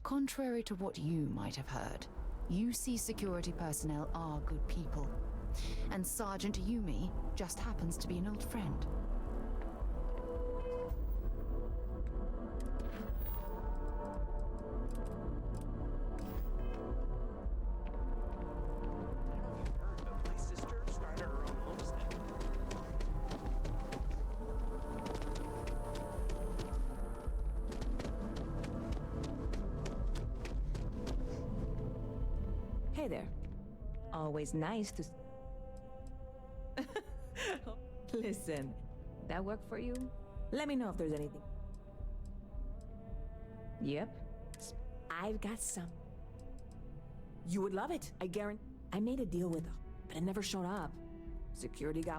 Contrary to what you might have heard, UC security personnel are good people. And Sergeant Yumi just happens to be an old friend. Hey there. Always nice to... Listen, that work for you? Let me know if there's anything. Yep. I've got some. You would love it, I guarantee. I made a deal with her, but it never showed up. Security guy.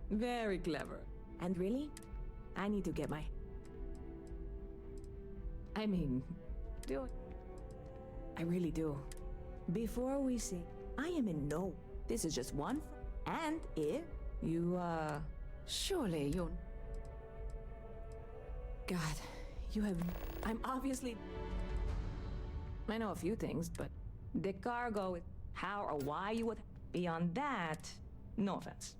Very clever. And really, I need to get my... I mean, do it. I really do. Before we say, I am in no. This is just one. And if you, Surely you're... God, you have... I'm obviously... I know a few things, but the cargo, how or why you would... Beyond that, no offense.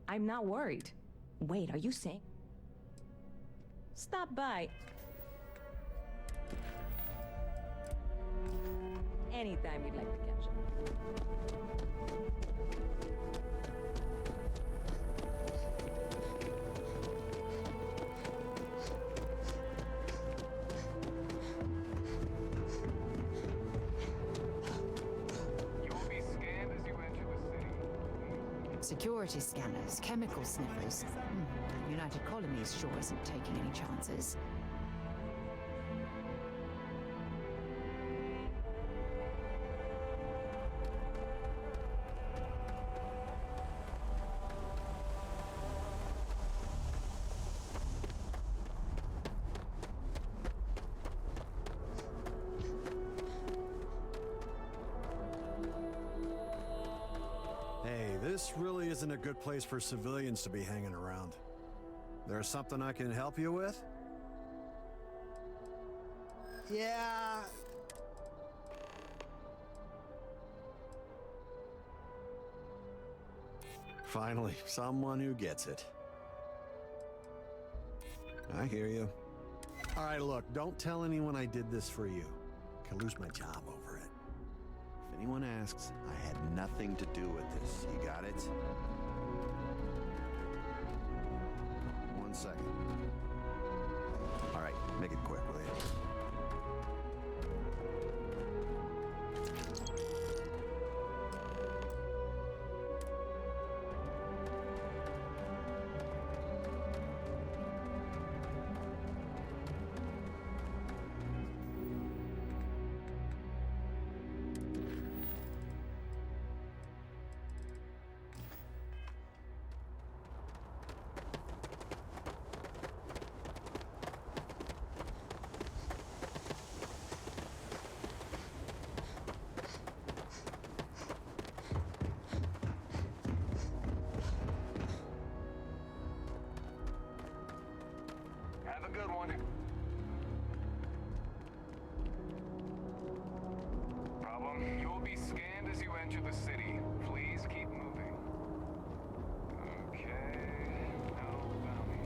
I'm not worried. Wait, are you saying... Stop by. Anytime you'd like to catch up. You will be scanned as you enter the city. Security scanners, chemical sniffers. United Colonies sure isn't taking any chances. Hey, this really isn't a good place for civilians to be hanging around. There's something I can help you with? Yeah. Finally, someone who gets it. I hear you. All right, look, don't tell anyone I did this for you. I could lose my job over it. If anyone asks, I had nothing to do with this. You got it? 1 second. All right, make it quick, will you? Have a good one. Problem. You will be scanned as you enter the city. Please keep moving. Okay. No bounty.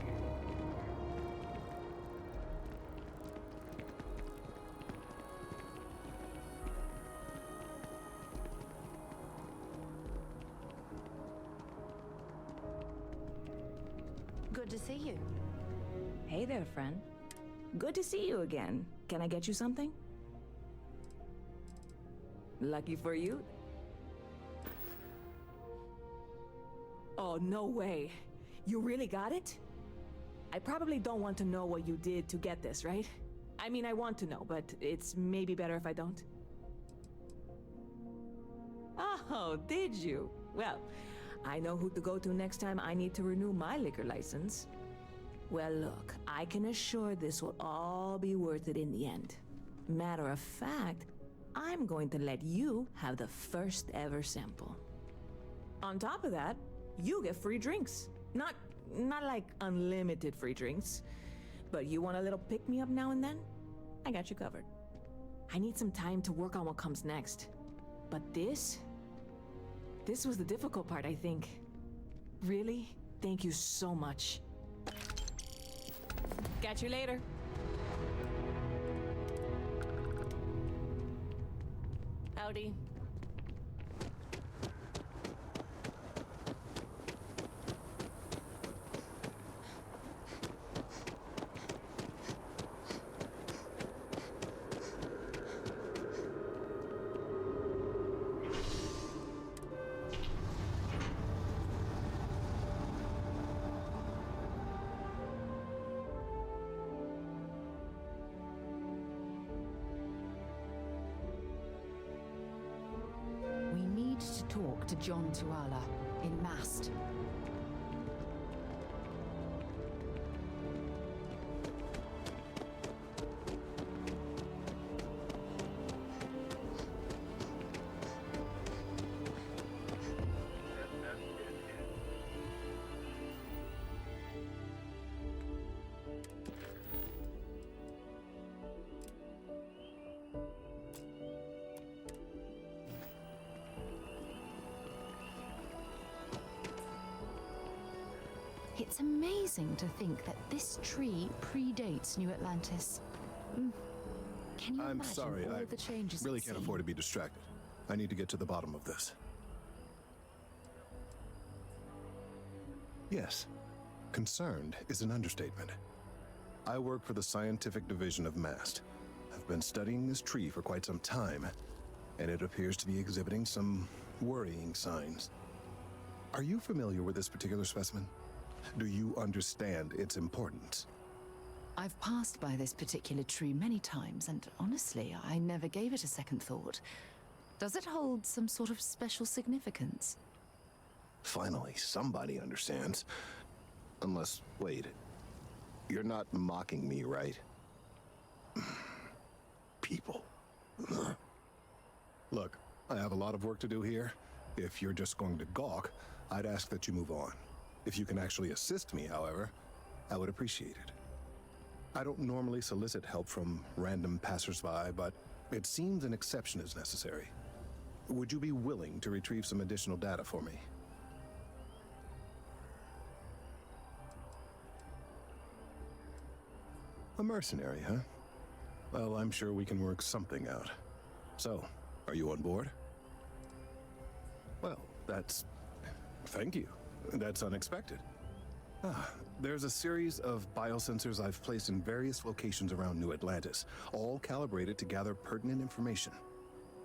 Good to see you. Hey there, friend. Good to see you again. Can I get you something? Lucky for you. Oh, no way. You really got it? I probably don't want to know what you did to get this, right? I mean, I want to know, but it's maybe better if I don't. Oh, did you? Well, I know who to go to next time I need to renew my liquor license. Well, look, I can assure this will all be worth it in the end. Matter of fact, I'm going to let you have the first ever sample. On top of that, you get free drinks. Not like unlimited free drinks, But you want a little pick-me-up now and then? I got you covered. I need some time to work on what comes next. But this was the difficult part, I think. Really? Thank you so much. Catch you later. Howdy. To talk to John Tuala in Mast. It's amazing to think that this tree predates New Atlantis. Can you I'm imagine sorry, all I the changes really at can't sea? afford to be distracted. I need to get to the bottom of this. Yes, concerned is an understatement. I work for the scientific division of MAST. I've been studying this tree for quite some time, and it appears to be exhibiting some worrying signs. Are you familiar with this particular specimen? Do you understand its importance? I've passed by this particular tree many times, and honestly, I never gave it a second thought. Does it hold some sort of special significance? Finally, somebody understands. Unless, wait, you're not mocking me, right? People. Look, I have a lot of work to do here. If you're just going to gawk, I'd ask that you move on. If you can actually assist me, however, I would appreciate it. I don't normally solicit help from random passersby, but it seems an exception is necessary. Would you be willing to retrieve some additional data for me? A mercenary, huh? Well, I'm sure we can work something out. So, are you on board? Well, thank you. That's unexpected. There's a series of biosensors I've placed in various locations around New Atlantis, all calibrated to gather pertinent information.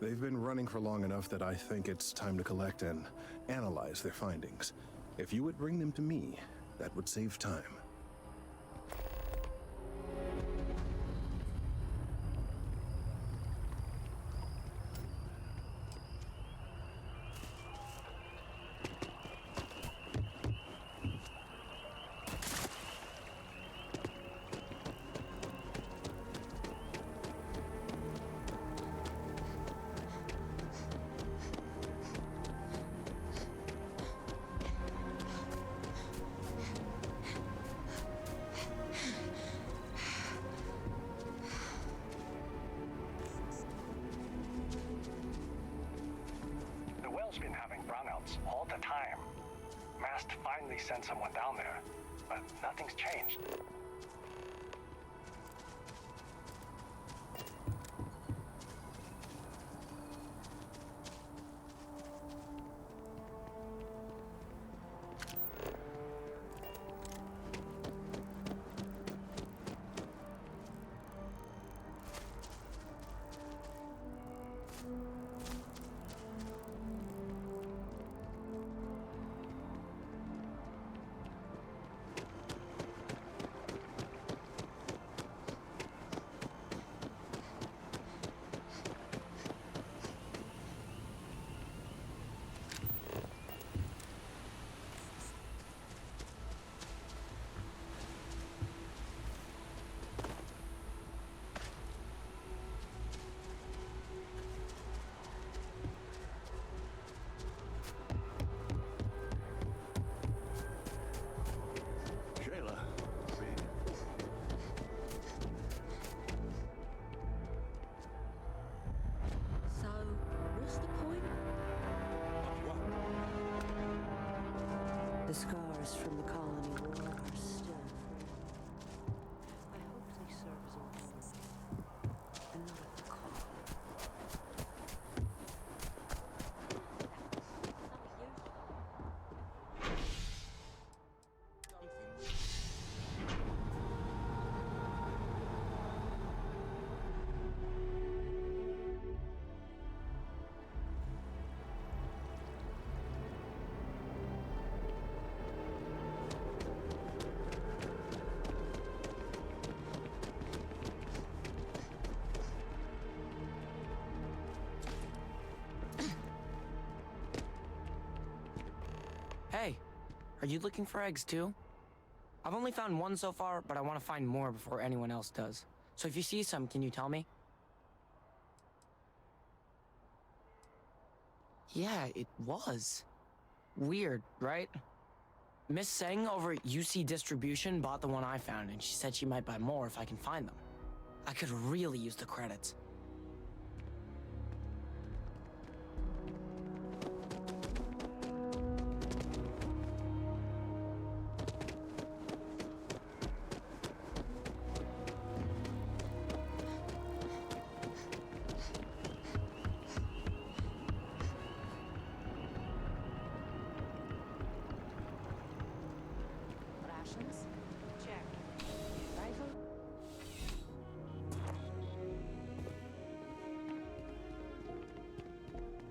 They've been running for long enough that I think it's time to collect and analyze their findings. If you would bring them to me, that would save time. The well's been having brownouts all the time. Mast finally sent someone down there, but nothing's changed. The scars from the colony war are still fresh. I hope they serve as a warning and not a call. Hey, are you looking for eggs too? I've only found one so far, but I want to find more before anyone else does. So if you see some, can you tell me? Yeah, it was. Weird, right? Miss Seng over at UC Distribution bought the one I found, and she said she might buy more if I can find them. I could really use the credits. Rations? Check. Rifle?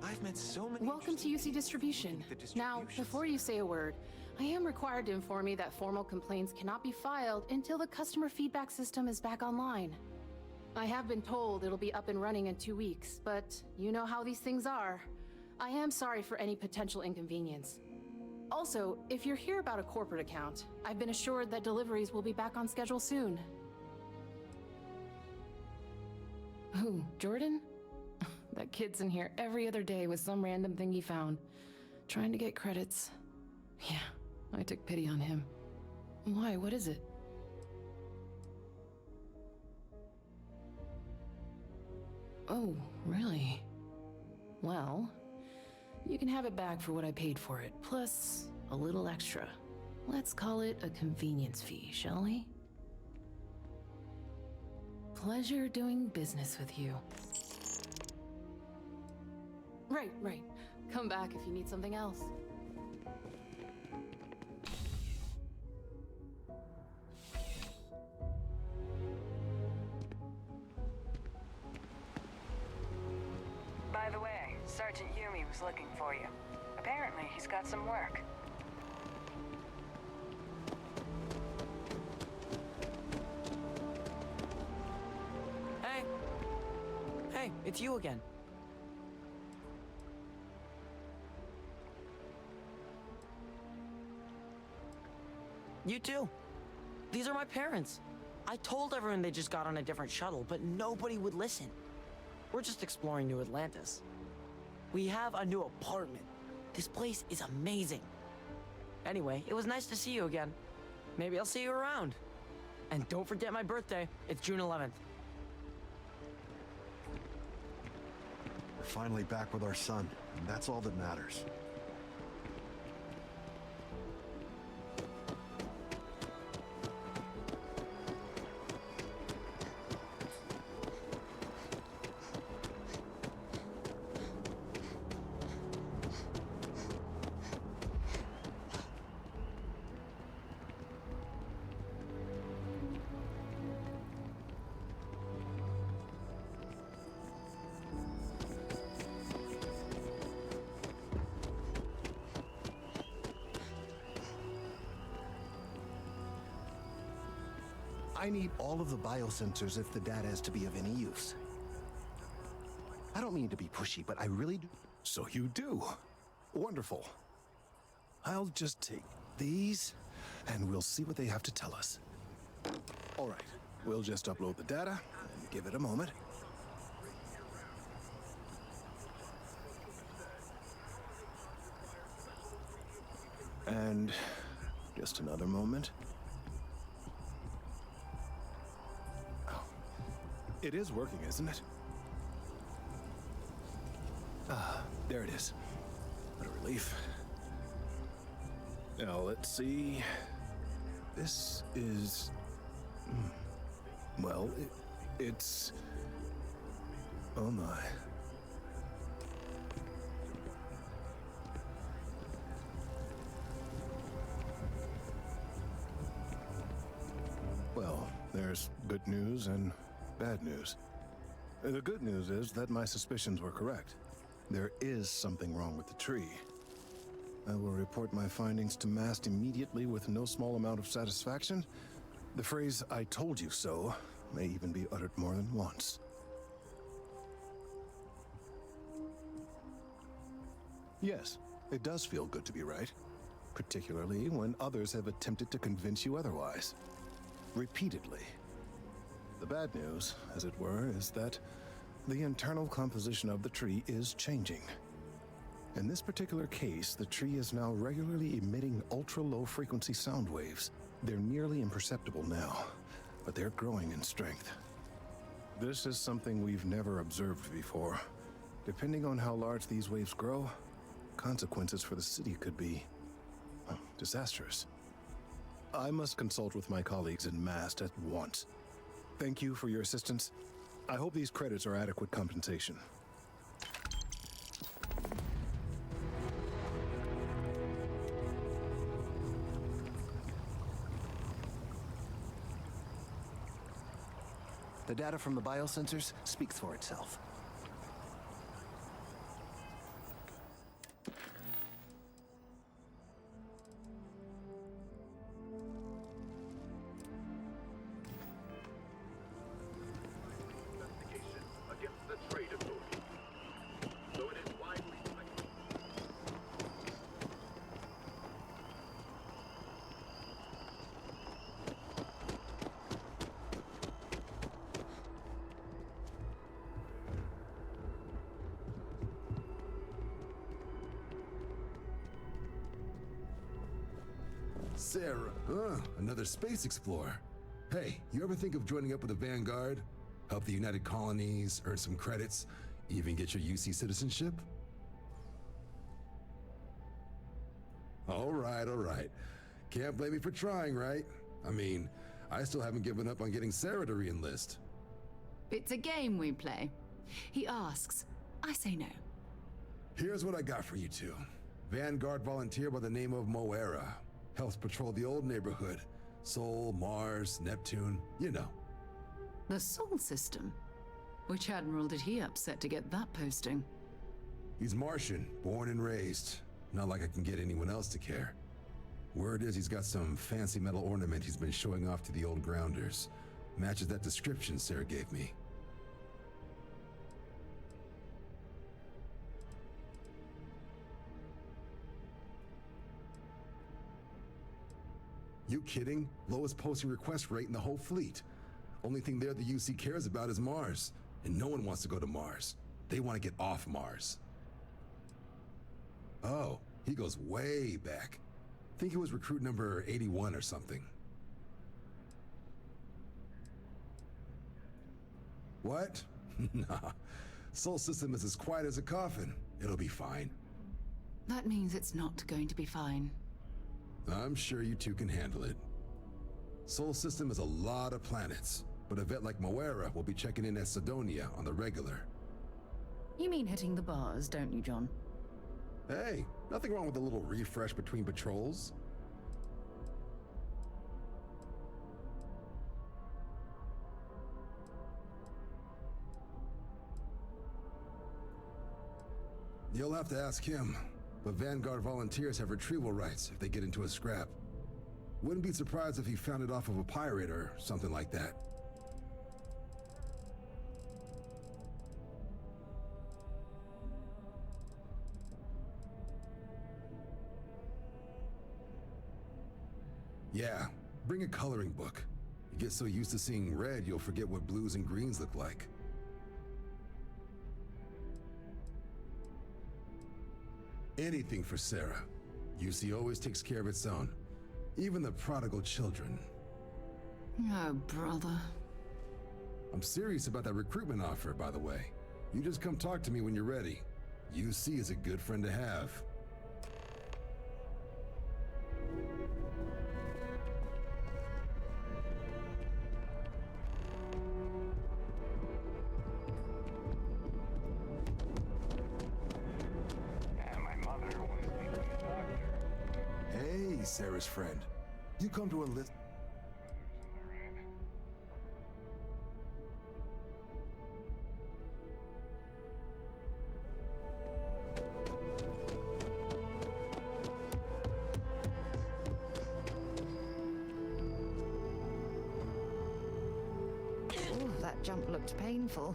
I've met so many. Welcome to UC Distribution. Now, before you say a word, I am required to inform you that formal complaints cannot be filed until the customer feedback system is back online. I have been told it'll be up and running in 2 weeks, but you know how these things are. I am sorry for any potential inconvenience. Also, if you're here about a corporate account, I've been assured that deliveries will be back on schedule soon. Who, Jordan? That kid's in here every other day with some random thing he found, trying to get credits. Yeah, I took pity on him. Why, what is it? Oh, really? Well, you can have it back for what I paid for it, plus a little extra. Let's call it a convenience fee, shall we? Pleasure doing business with you. Right. Come back if you need something else. By the way, Sergeant Yumi was looking for you. Apparently, he's got some work. Hey, it's you again. You too. These are my parents. I told everyone they just got on a different shuttle, but nobody would listen. We're just exploring New Atlantis. We have a new apartment. This place is amazing. Anyway, it was nice to see you again. Maybe I'll see you around. And don't forget my birthday. It's June 11th. We're finally back with our son, and that's all that matters. I need all of the biosensors if the data is to be of any use. I don't mean to be pushy, but I really do. So you do. Wonderful. I'll just take these, and we'll see what they have to tell us. All right, we'll just upload the data and give it a moment. And just another moment. Oh, it is working, isn't it? Ah, there it is. What a relief. Now, let's see. This is... Well, it's... Oh my. Well, there's good news and bad news. The good news is that my suspicions were correct. There is something wrong with the tree. I will report my findings to Mast immediately with no small amount of satisfaction. The phrase, "I told you so," may even be uttered more than once. Yes, it does feel good to be right, particularly when others have attempted to convince you otherwise. Repeatedly. The bad news, as it were, is that the internal composition of the tree is changing. In this particular case, the tree is now regularly emitting ultra-low frequency sound waves. They're nearly imperceptible now, but they're growing in strength. This is something we've never observed before. Depending on how large these waves grow, consequences for the city could be, well, disastrous. I must consult with my colleagues in Mast at once. Thank you for your assistance. I hope these credits are adequate compensation. The data from the biosensors speaks for itself. Sarah, another space explorer. Hey, you ever think of joining up with the Vanguard? Help the United Colonies, earn some credits, even get your UC citizenship? All right. Can't blame me for trying, right? I mean, I still haven't given up on getting Sarah to re-enlist. It's a game we play. He asks, I say no. Here's what I got for you two. Vanguard volunteer by the name of Moera. Helps patrol the old neighborhood. Sol, Mars, Neptune, you know. The Sol system? Which admiral did he upset to get that posting? He's Martian, born and raised. Not like I can get anyone else to care. Word is he's got some fancy metal ornament he's been showing off to the old grounders. Matches that description Sarah gave me. You kidding? Lowest posting request rate in the whole fleet. Only thing there the UC cares about is Mars. And no one wants to go to Mars. They want to get off Mars. Oh, he goes way back. Think he was recruit number 81 or something. What? Nah. Sol system is as quiet as a coffin. It'll be fine. That means it's not going to be fine. I'm sure you two can handle it. Sol system is a lot of planets, but a vet like Moera will be checking in at Sidonia on the regular. You mean hitting the bars, don't you, John? Hey, nothing wrong with a little refresh between patrols. You'll have to ask him. But Vanguard volunteers have retrieval rights if they get into a scrap. Wouldn't be surprised if he found it off of a pirate or something like that. Yeah, bring a coloring book. You get so used to seeing red, you'll forget what blues and greens look like. Anything for Sarah. UC always takes care of its own. Even the prodigal children. Oh, brother. I'm serious about that recruitment offer, by the way. You just come talk to me when you're ready. UC is a good friend to have. Please, Sarah's friend. You come to a list. Oh, that jump looked painful.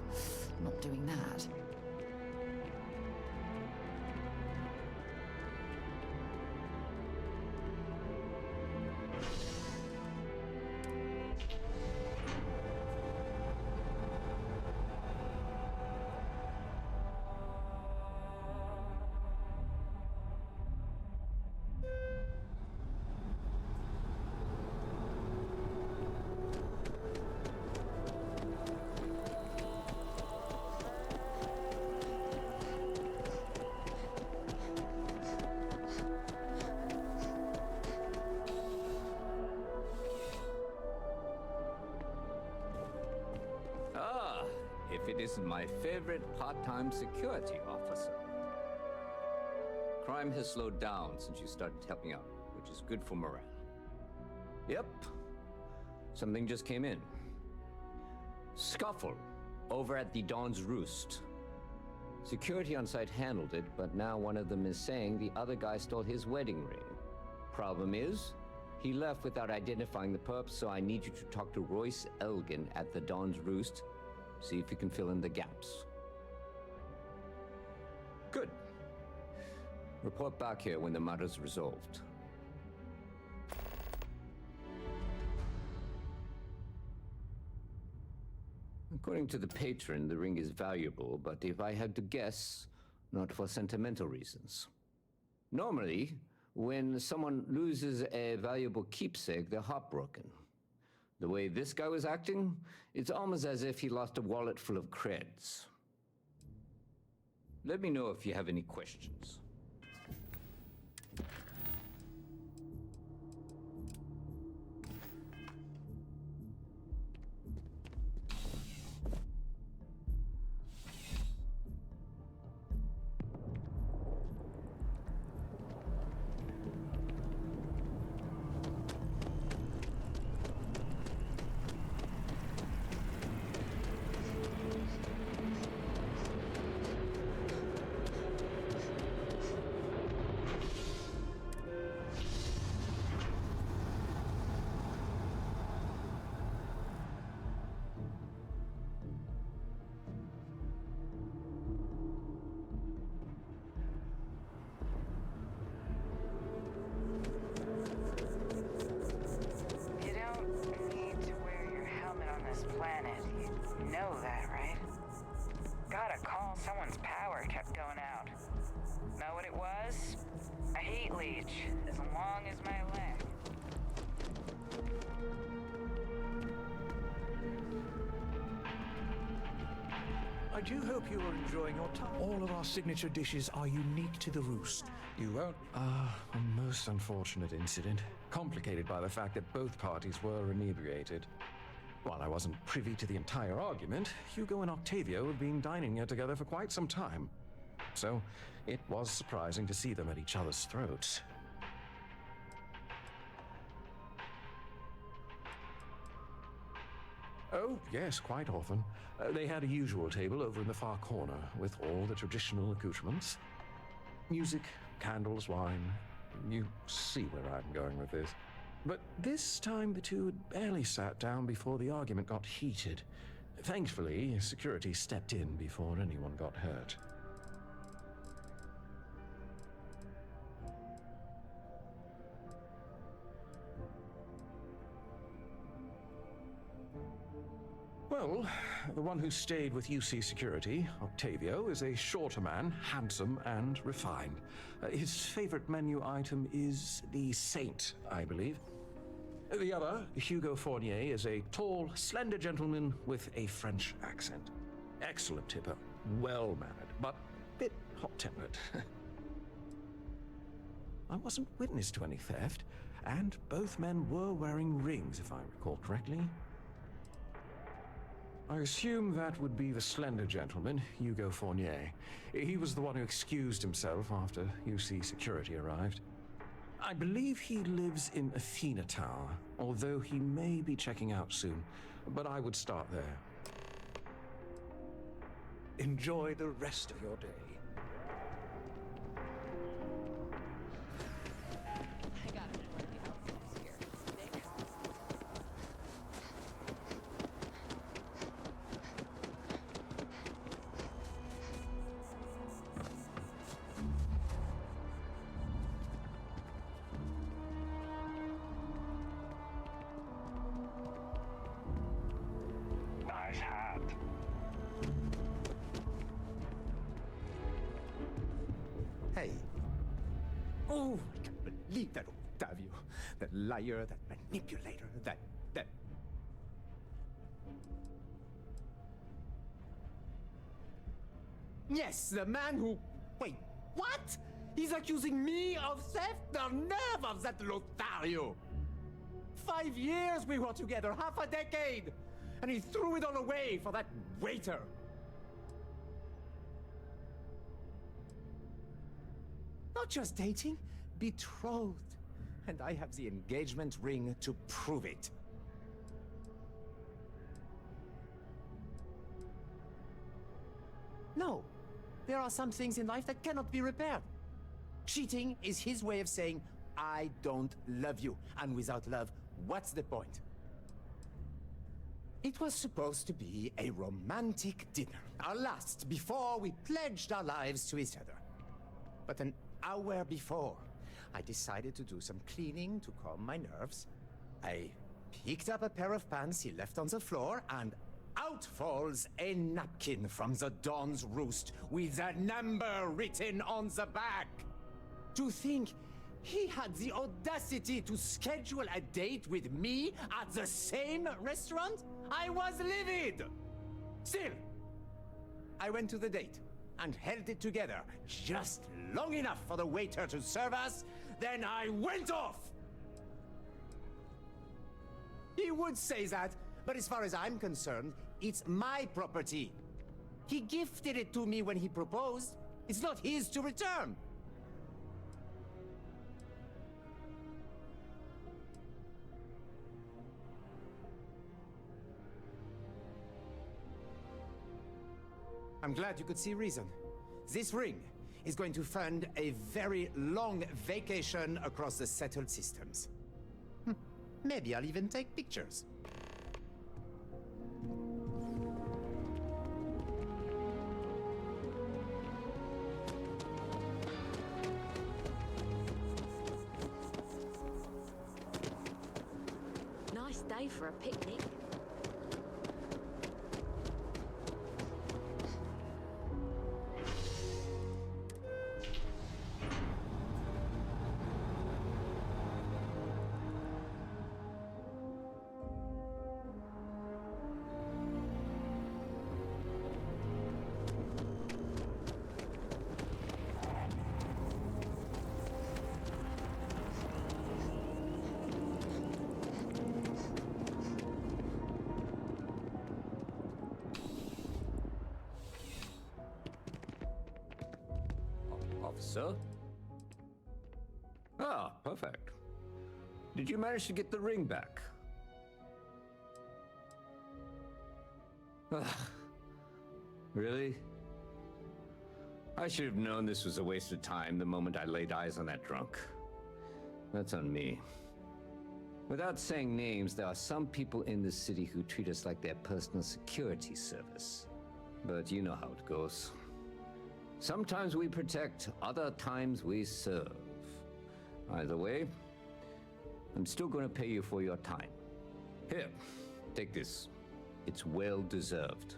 Not doing that. If it isn't my favorite part-time security officer. Crime has slowed down since you started helping out, which is good for morale. Yep. Something just came in. Scuffle over at the Dawn's Roost. Security on site handled it, but now one of them is saying the other guy stole his wedding ring. Problem is, he left without identifying the perp, so I need you to talk to Royce Elgin at the Dawn's Roost. See if you can fill in the gaps. Good. Report back here when the matter's resolved. According to the patron, the ring is valuable, but if I had to guess, not for sentimental reasons. Normally, when someone loses a valuable keepsake, they're heartbroken. The way this guy was acting, it's almost as if he lost a wallet full of creds. Let me know if you have any questions. Someone's power kept going out. Know what it was? A heat leech, as long as my leg. I do hope you are enjoying your time. All of our signature dishes are unique to the Roost. You won't? A most unfortunate incident, complicated by the fact that both parties were inebriated. While I wasn't privy to the entire argument, Hugo and Octavio had been dining here together for quite some time. So, it was surprising to see them at each other's throats. Oh, yes, quite often. They had a usual table over in the far corner, with all the traditional accoutrements. Music, candles, wine. You see where I'm going with this. But this time the two had barely sat down before the argument got heated. Thankfully, security stepped in before anyone got hurt. Well, the one who stayed with UC Security, Octavio, is a shorter man, handsome and refined. His favorite menu item is the Saint, I believe. The other, Hugo Fournier, is a tall, slender gentleman with a French accent. Excellent tipper, well-mannered, but a bit hot-tempered. I wasn't witness to any theft, and both men were wearing rings, if I recall correctly. I assume that would be the slender gentleman, Hugo Fournier. He was the one who excused himself after UC Security arrived. I believe he lives in Athena Tower, although he may be checking out soon. But I would start there. Enjoy the rest of your day. Nice hat. Hey. Oh, I can't believe that Octavio. That liar, that manipulator, that... Yes, the man who... Wait, what? He's accusing me of theft? The nerve of that Lothario! 5 years we were together, half a decade! And he threw it all away for that waiter! Not just dating, betrothed. And I have the engagement ring to prove it. No, there are some things in life that cannot be repaired. Cheating is his way of saying, I don't love you. And without love, what's the point? It was supposed to be a romantic dinner, our last before we pledged our lives to each other. But an hour before, I decided to do some cleaning to calm my nerves. I picked up a pair of pants he left on the floor, and out falls a napkin from the Dawn's Roost with a number written on the back. To think he had the audacity to schedule a date with me at the same restaurant? I was livid! Still, I went to the date and held it together just long enough for the waiter to serve us, then I went off! He would say that, but as far as I'm concerned, it's my property. He gifted it to me when he proposed. It's not his to return. I'm glad you could see reason. This ring is going to fund a very long vacation across the settled systems. Maybe I'll even take pictures. Nice day for a picnic. Officer? Ah, perfect. Did you manage to get the ring back? Really? I should have known this was a waste of time the moment I laid eyes on that drunk. That's on me. Without saying names, there are some people in this city who treat us like their personal security service. But you know how it goes. Sometimes we protect, other times we serve. Either way, I'm still going to pay you for your time. Here, take this. It's well deserved.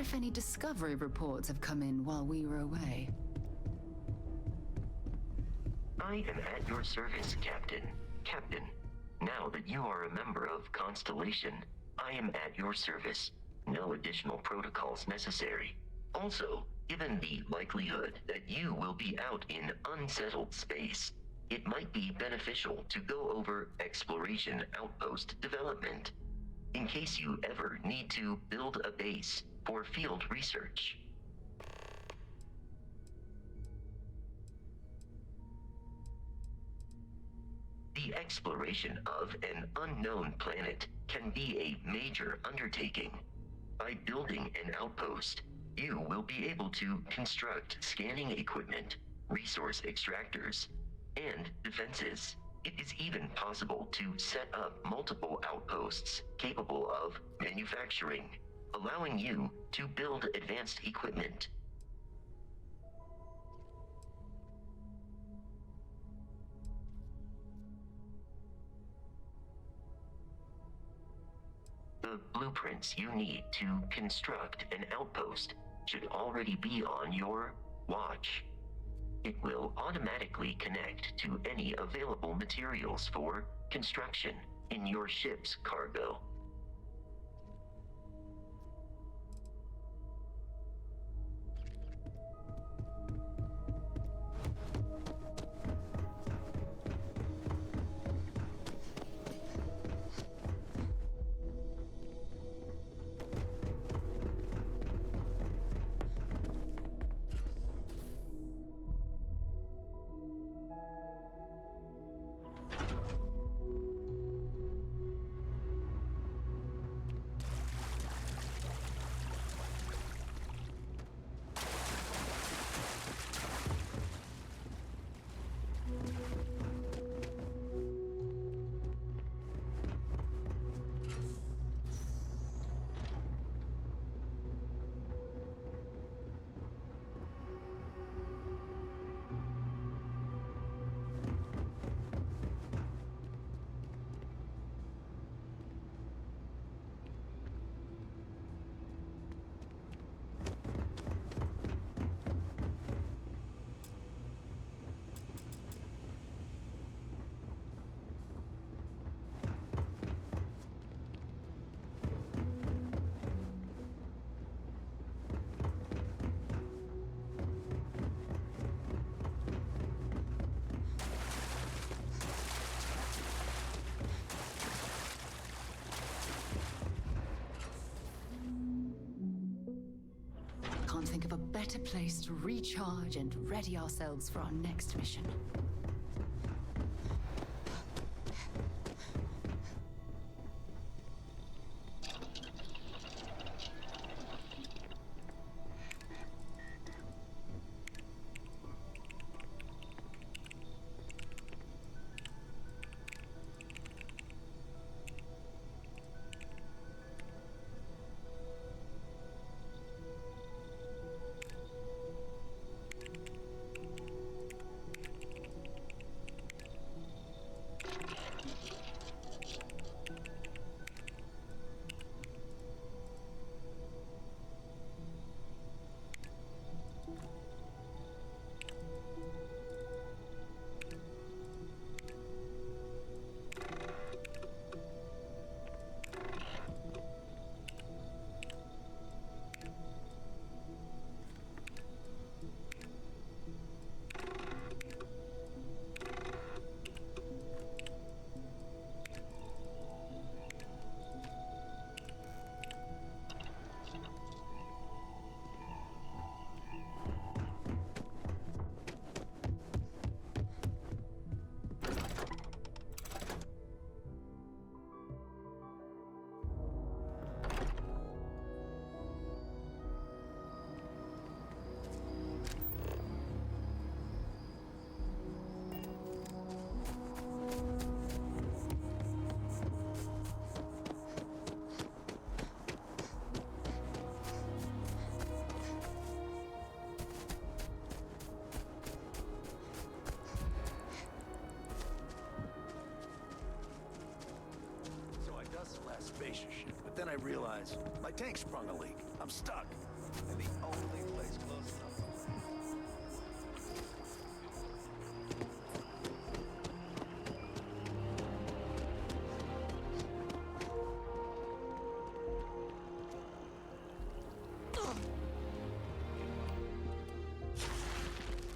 if any discovery reports have come in while we were away. I am at your service, Captain. Captain, now that you are a member of Constellation, I am at your service. No additional protocols necessary. Also, given the likelihood that you will be out in unsettled space, it might be beneficial to go over exploration outpost development, in case you ever need to build a base for field research. The exploration of an unknown planet can be a major undertaking. By building an outpost, you will be able to construct scanning equipment, resource extractors, and defenses. It is even possible to set up multiple outposts capable of manufacturing, allowing you to build advanced equipment. The blueprints you need to construct an outpost should already be on your watch. It will automatically connect to any available materials for construction in your ship's cargo. Can't think of a better place to recharge and ready ourselves for our next mission. Spaceship, but then I realized my tank sprung a leak. I'm stuck. and the only place close enough to live.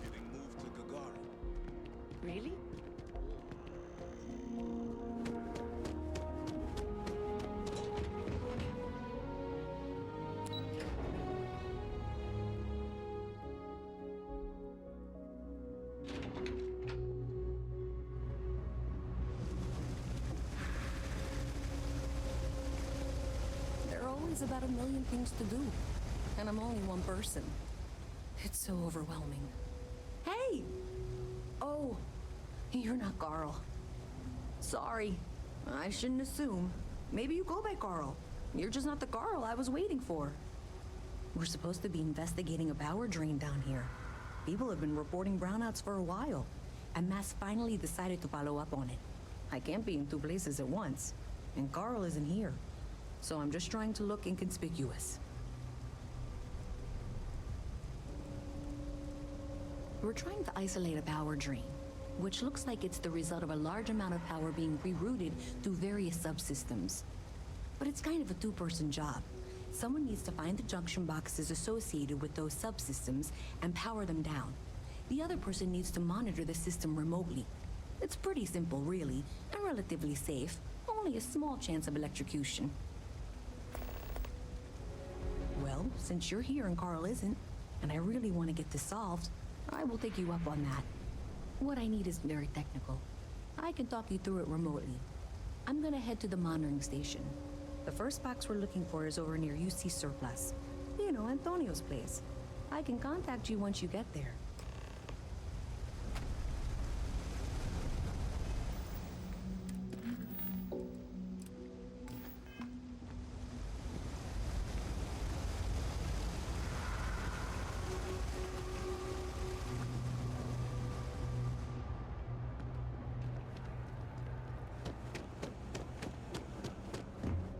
Giving move to Gagarin. Really? There are always about a million things to do, and I'm only one person. It's so overwhelming. Hey! Oh, you're not Carl. Sorry, I shouldn't assume. Maybe you go by Carl. You're just not the Carl I was waiting for. We're supposed to be investigating a power drain down here. People have been reporting brownouts for a while, and Mass finally decided to follow up on it. I can't be in two places at once, and Carl isn't here. So I'm just trying to look inconspicuous. We're trying to isolate a power drain, which looks like it's the result of a large amount of power being rerouted through various subsystems. But it's kind of a two-person job. Someone needs to find the junction boxes associated with those subsystems and power them down. The other person needs to monitor the system remotely. It's pretty simple, really, and relatively safe. Only a small chance of electrocution. Well, since you're here and Carl isn't, and I really want to get this solved, I will take you up on that. What I need is very technical. I can talk you through it remotely. I'm gonna head to the monitoring station. The first box we're looking for is over near UC Surplus. You know, Antonio's place. I can contact you once you get there.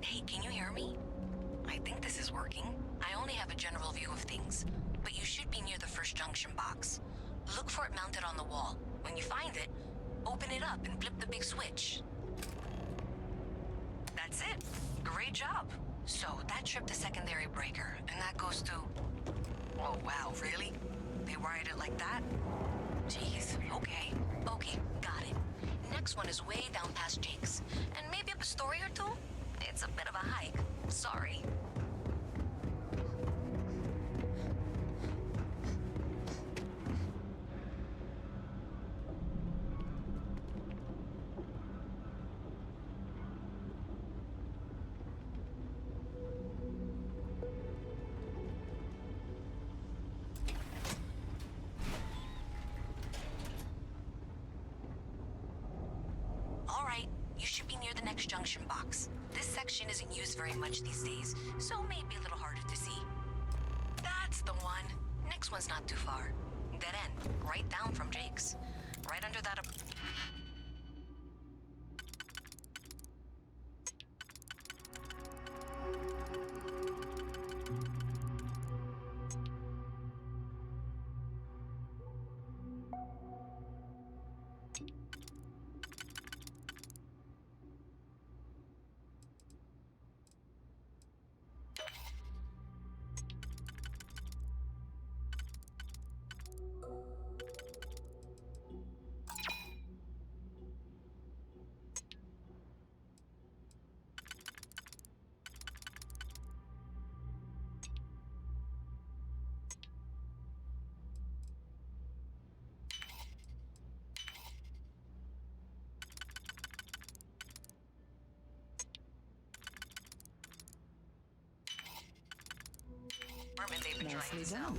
Hey, can you hear me? I think this is working. I only have a general view of things, but you should be near the first junction box. Look for it mounted on the wall. When you find it, open it up and flip the big switch. That's it. Great job. So that tripped the secondary breaker, and that goes to... Oh, wow, really? They wired it like that? Jeez, okay. Okay, got it. Next one is way down past Jake's, and maybe up a story or two? It's a bit of a hike. Sorry. All right, you should be near the next junction box. This section isn't used very much these days, so it may be a little harder to see. That's the one. Next one's not too far. Dead end, right down from Jake's. Right under that... They've been trying to sell.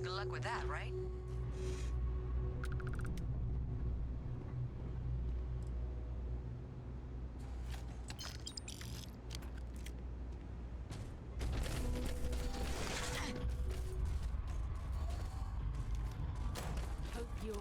Good luck with that, right? Hope you're...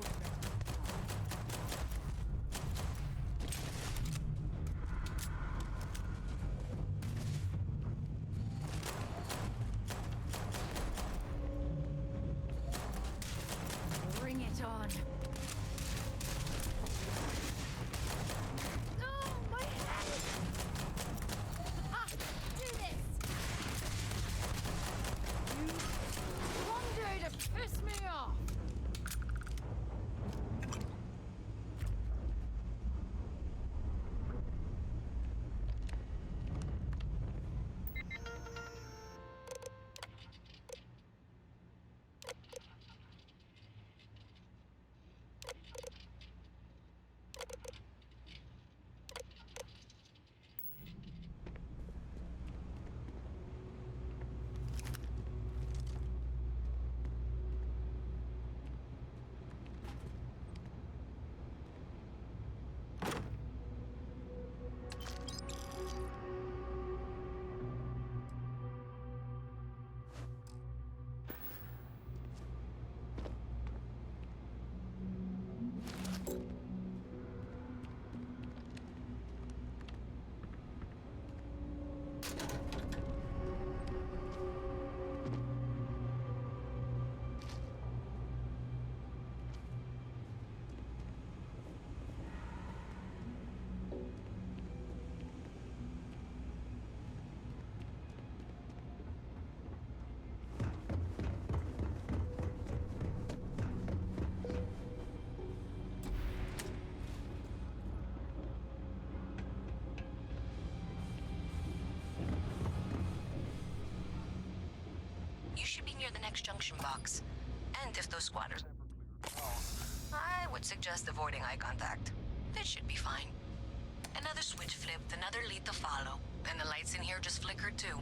should be near the next junction box. And if those squatters I would suggest avoiding eye contact. That should be fine. Another switch flipped, another lead to follow, and the lights in here just flickered too.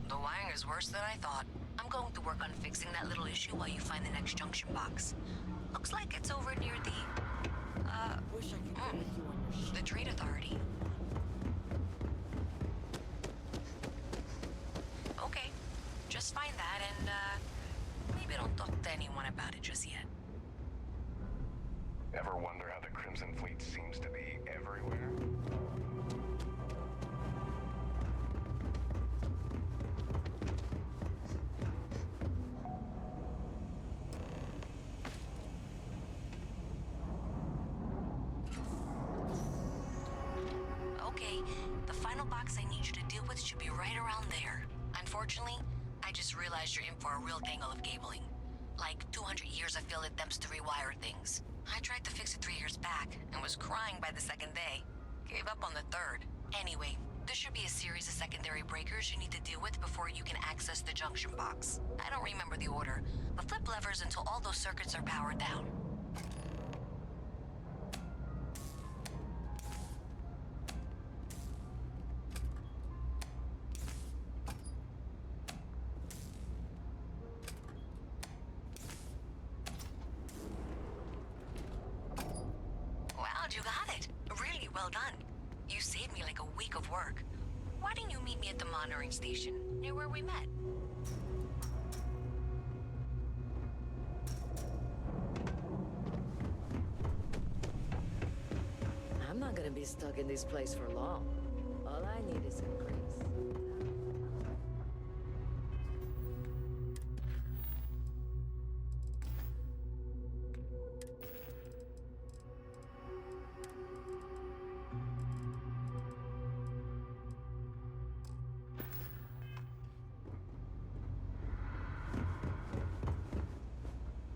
The wiring is worse than I thought. I'm going to work on fixing that little issue while you find the next junction box. Looks like it's over near the, Wish I could go with you on your ship. the Trade Authority. Okay, just find that and, maybe don't talk to anyone about it just yet. Ever wonder how the Crimson Fleet seems to be everywhere? Okay, the final box I need you to deal with should be right around there. Unfortunately, I just realized you're in for a real tangle of cabling. Like 200 years of field attempts to rewire things. I tried to fix it 3 years back and was crying by the second day. Gave up on the third. Anyway, there should be a series of secondary breakers you need to deal with before you can access the junction box. I don't remember the order, but flip levers until all those circuits are powered down. Wow, you got it. Really well done. You saved me like a week of work. Why didn't you meet me at the monitoring station, near where we met? I'm not gonna be stuck in this place for long. All I need is some grace.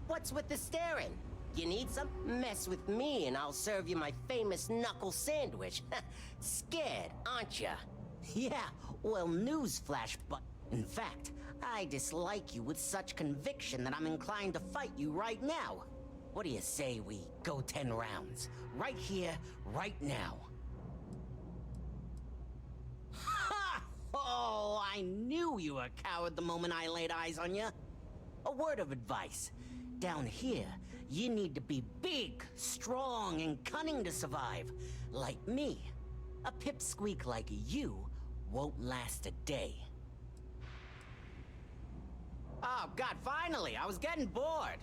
What's with the staring? You need some? Mess with me and I'll serve you my famous knuckle sandwich. Scared, aren't ya? Yeah, well, newsflash, but in fact, I dislike you with such conviction that I'm inclined to fight you right now. What do you say we go 10 rounds? Right here, right now. Ha! Oh, I knew you were a coward the moment I laid eyes on you. A word of advice. Down here, you need to be big, strong, and cunning to survive. Like me. A pipsqueak like you won't last a day. Oh, God, finally! I was getting bored!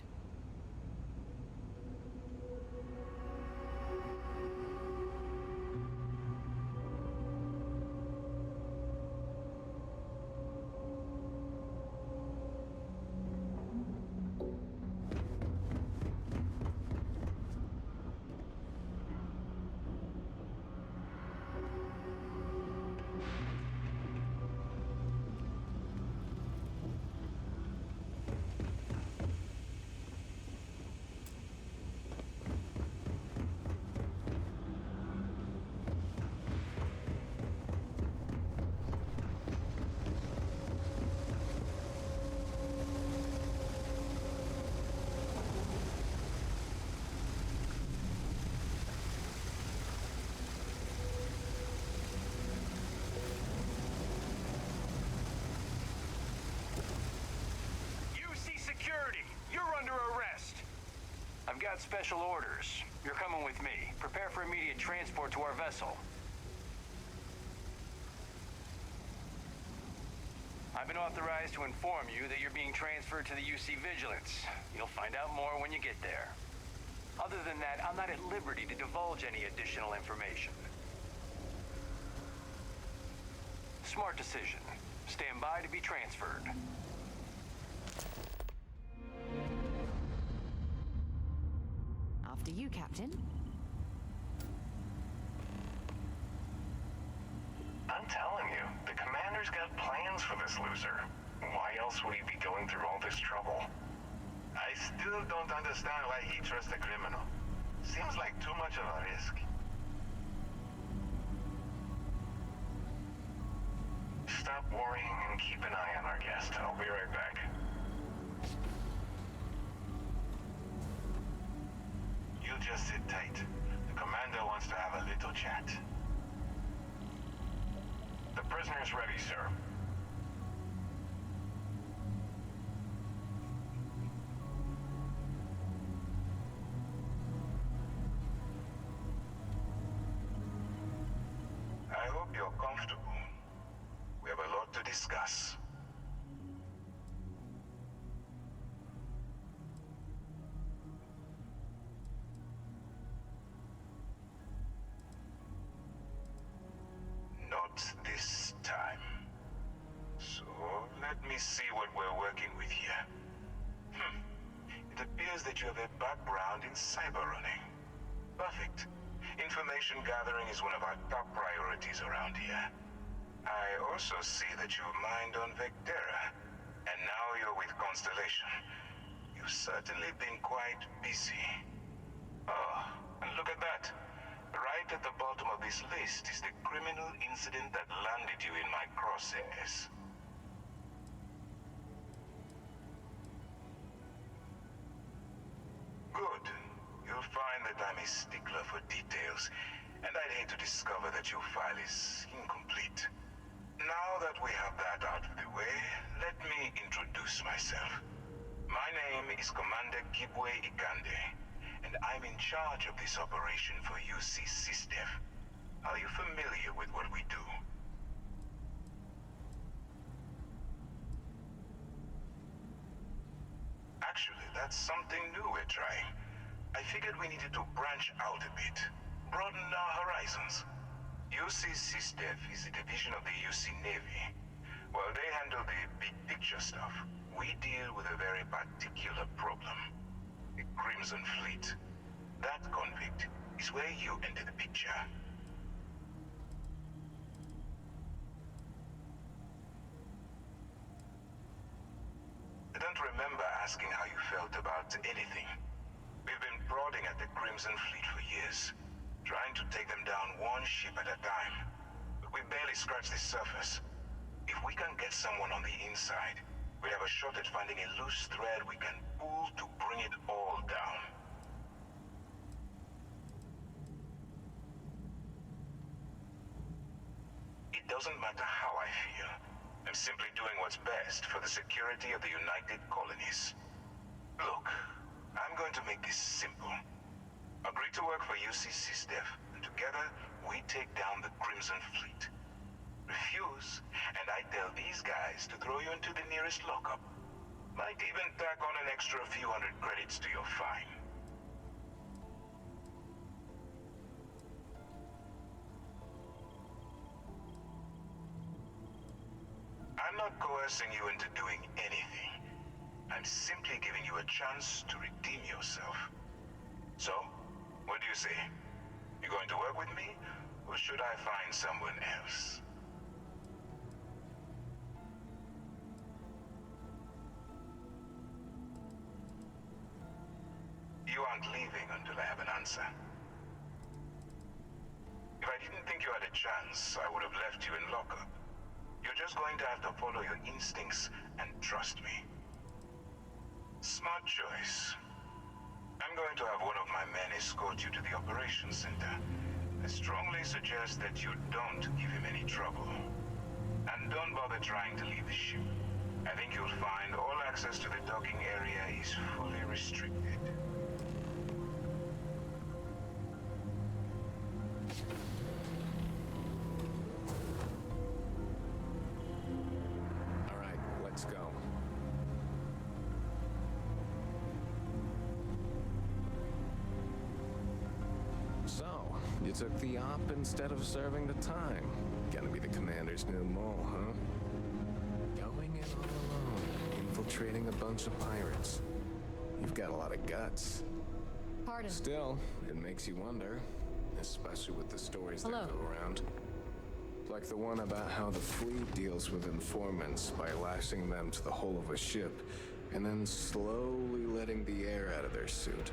I've got special orders. You're coming with me. Prepare for immediate transport to our vessel. I've been authorized to inform you that you're being transferred to the UC Vigilance. You'll find out more when you get there. Other than that, I'm not at liberty to divulge any additional information. Smart decision. Stand by to be transferred. After you, Captain. I'm telling you, the commander's got plans for this loser. Why else would he be going through all this trouble? I still don't understand why he trusts a criminal. Seems like too much of a risk. Stop worrying and keep an eye on our guest. I'll be right back. You just sit tight. The commander wants to have a little chat. The prisoner's ready, sir. I hope you're comfortable. We have a lot to discuss. Not this time. So, let me see what we're working with here. It appears that you have a background in cyber running. Perfect. Information gathering is one of our top priorities around here. I also see that you mined on Vectera, and now you're with Constellation. You've certainly been quite busy. Oh, and look at that. Right at the bottom of this list is the criminal incident that landed you in my crosshairs. Good. You'll find that I'm a stickler for details, and I'd hate to discover that your file is incomplete. Now that we have that out of the way, let me introduce myself. My name is Commander Kibwe Ikande, and I'm in charge of this operation for UC SysDef. Are you familiar with what we do? Actually, that's something new we're trying. I figured we needed to branch out a bit, broaden our horizons. UC SysDef is a division of the UC Navy. While they handle the big picture stuff, we deal with a very particular problem. The Crimson Fleet. That convict is where you enter the picture. I don't remember asking how you felt about anything. We've been prodding at the Crimson Fleet for years, trying to take them down one ship at a time. But we barely scratched the surface. If we can get someone on the inside, we have a shot at finding a loose thread we can pull to bring it all down. It doesn't matter how I feel. I'm simply doing what's best for the security of the United Colonies. Look, I'm going to make this simple. Agree to work for UC SysDef, and together we take down the Crimson Fleet. Refuse, and I tell these guys to throw you into the nearest lockup. Might even tack on an extra few hundred credits to your fine. I'm not coercing you into doing anything. I'm simply giving you a chance to redeem yourself. So, what do you say? You going to work with me, or should I find someone else? You aren't leaving until I have an answer. If I didn't think you had a chance, I would have left you in lockup. You're just going to have to follow your instincts and trust me. Smart choice. I'm going to have one of my men escort you to the operations center. I strongly suggest that you don't give him any trouble. And don't bother trying to leave the ship. I think you'll find all access to the docking area is fully restricted. All right, let's go. So, you took the op instead of serving the time. Gonna be the commander's new mole, huh? Going in all alone, infiltrating a bunch of pirates. You've got a lot of guts. Pardon. Still, it makes you wonder, especially with the stories that Hello. go around. Like the one about how the fleet deals with informants by lashing them to the hull of a ship and then slowly letting the air out of their suit.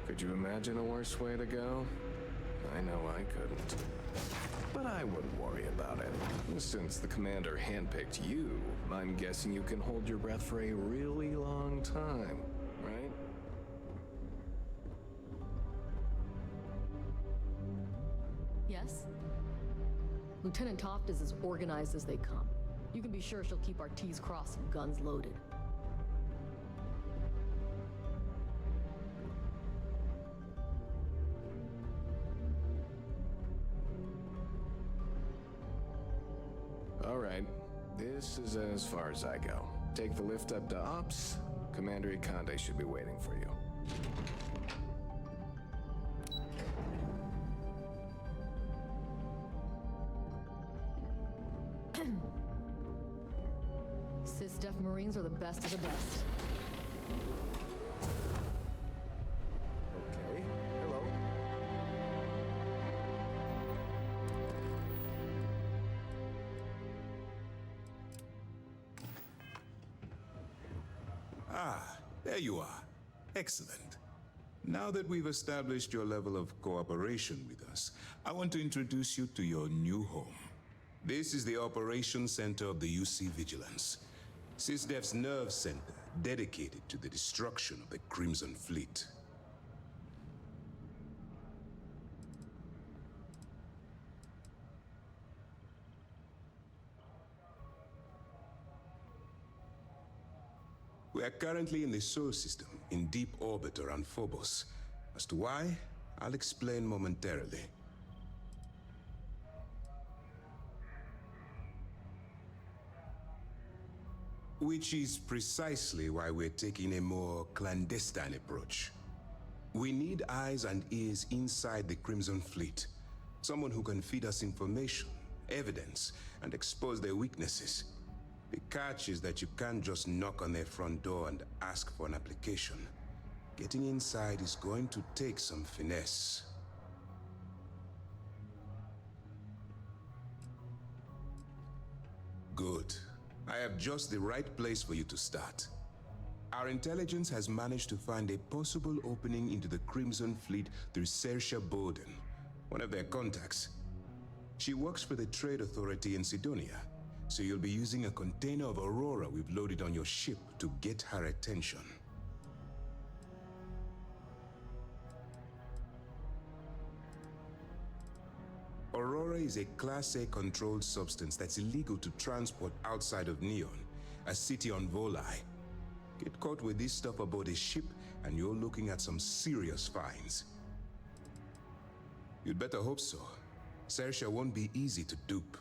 Could you imagine a worse way to go? I know I couldn't. But I wouldn't worry about it. Since the commander handpicked you, I'm guessing you can hold your breath for a really long time, right? Yes? Lieutenant Toft is as organized as they come. You can be sure she'll keep our T's crossed and guns loaded. All right. This is as far as I go. Take the lift up to Ops. Commander Ikande should be waiting for you. Sys-Def Marines are the best of the best. Okay. Hello. Ah, there you are. Excellent. Now that we've established your level of cooperation with us, I want to introduce you to your new home. This is the Operations Center of the UC Vigilance, SysDef's nerve center dedicated to the destruction of the Crimson Fleet. We are currently in the Sol system, in deep orbit around Phobos. As to why, I'll explain momentarily. Which is precisely why we're taking a more clandestine approach. We need eyes and ears inside the Crimson Fleet. Someone who can feed us information, evidence, and expose their weaknesses. The catch is that you can't just knock on their front door and ask for an application. Getting inside is going to take some finesse. Good. I have just the right place for you to start. Our intelligence has managed to find a possible opening into the Crimson Fleet through Saoirse Bowden, one of their contacts. She works for the Trade Authority in Sidonia, so you'll be using a container of Aurora we've loaded on your ship to get her attention. Aurora is a Class A controlled substance that's illegal to transport outside of Neon, a city on Volai. Get caught with this stuff aboard a ship, and you're looking at some serious fines. You'd better hope so. Saoirse won't be easy to dupe.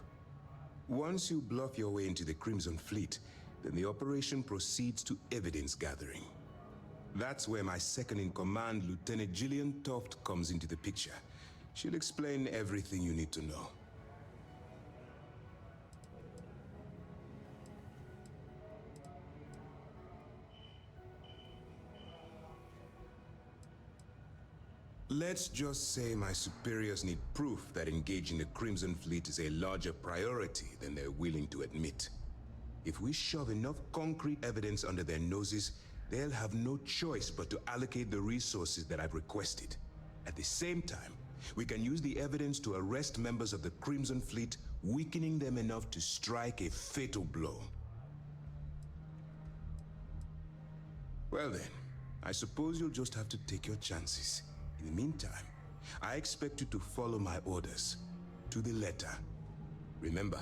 Once you bluff your way into the Crimson Fleet, then the operation proceeds to evidence gathering. That's where my second-in-command, Lieutenant Gillian Toft, comes into the picture. She'll explain everything you need to know. Let's just say my superiors need proof that engaging the Crimson Fleet is a larger priority than they're willing to admit. If we shove enough concrete evidence under their noses, they'll have no choice but to allocate the resources that I've requested. At the same time, we can use the evidence to arrest members of the Crimson Fleet, weakening them enough to strike a fatal blow. Well then, I suppose you'll just have to take your chances. In the meantime, I expect you to follow my orders, to the letter. Remember,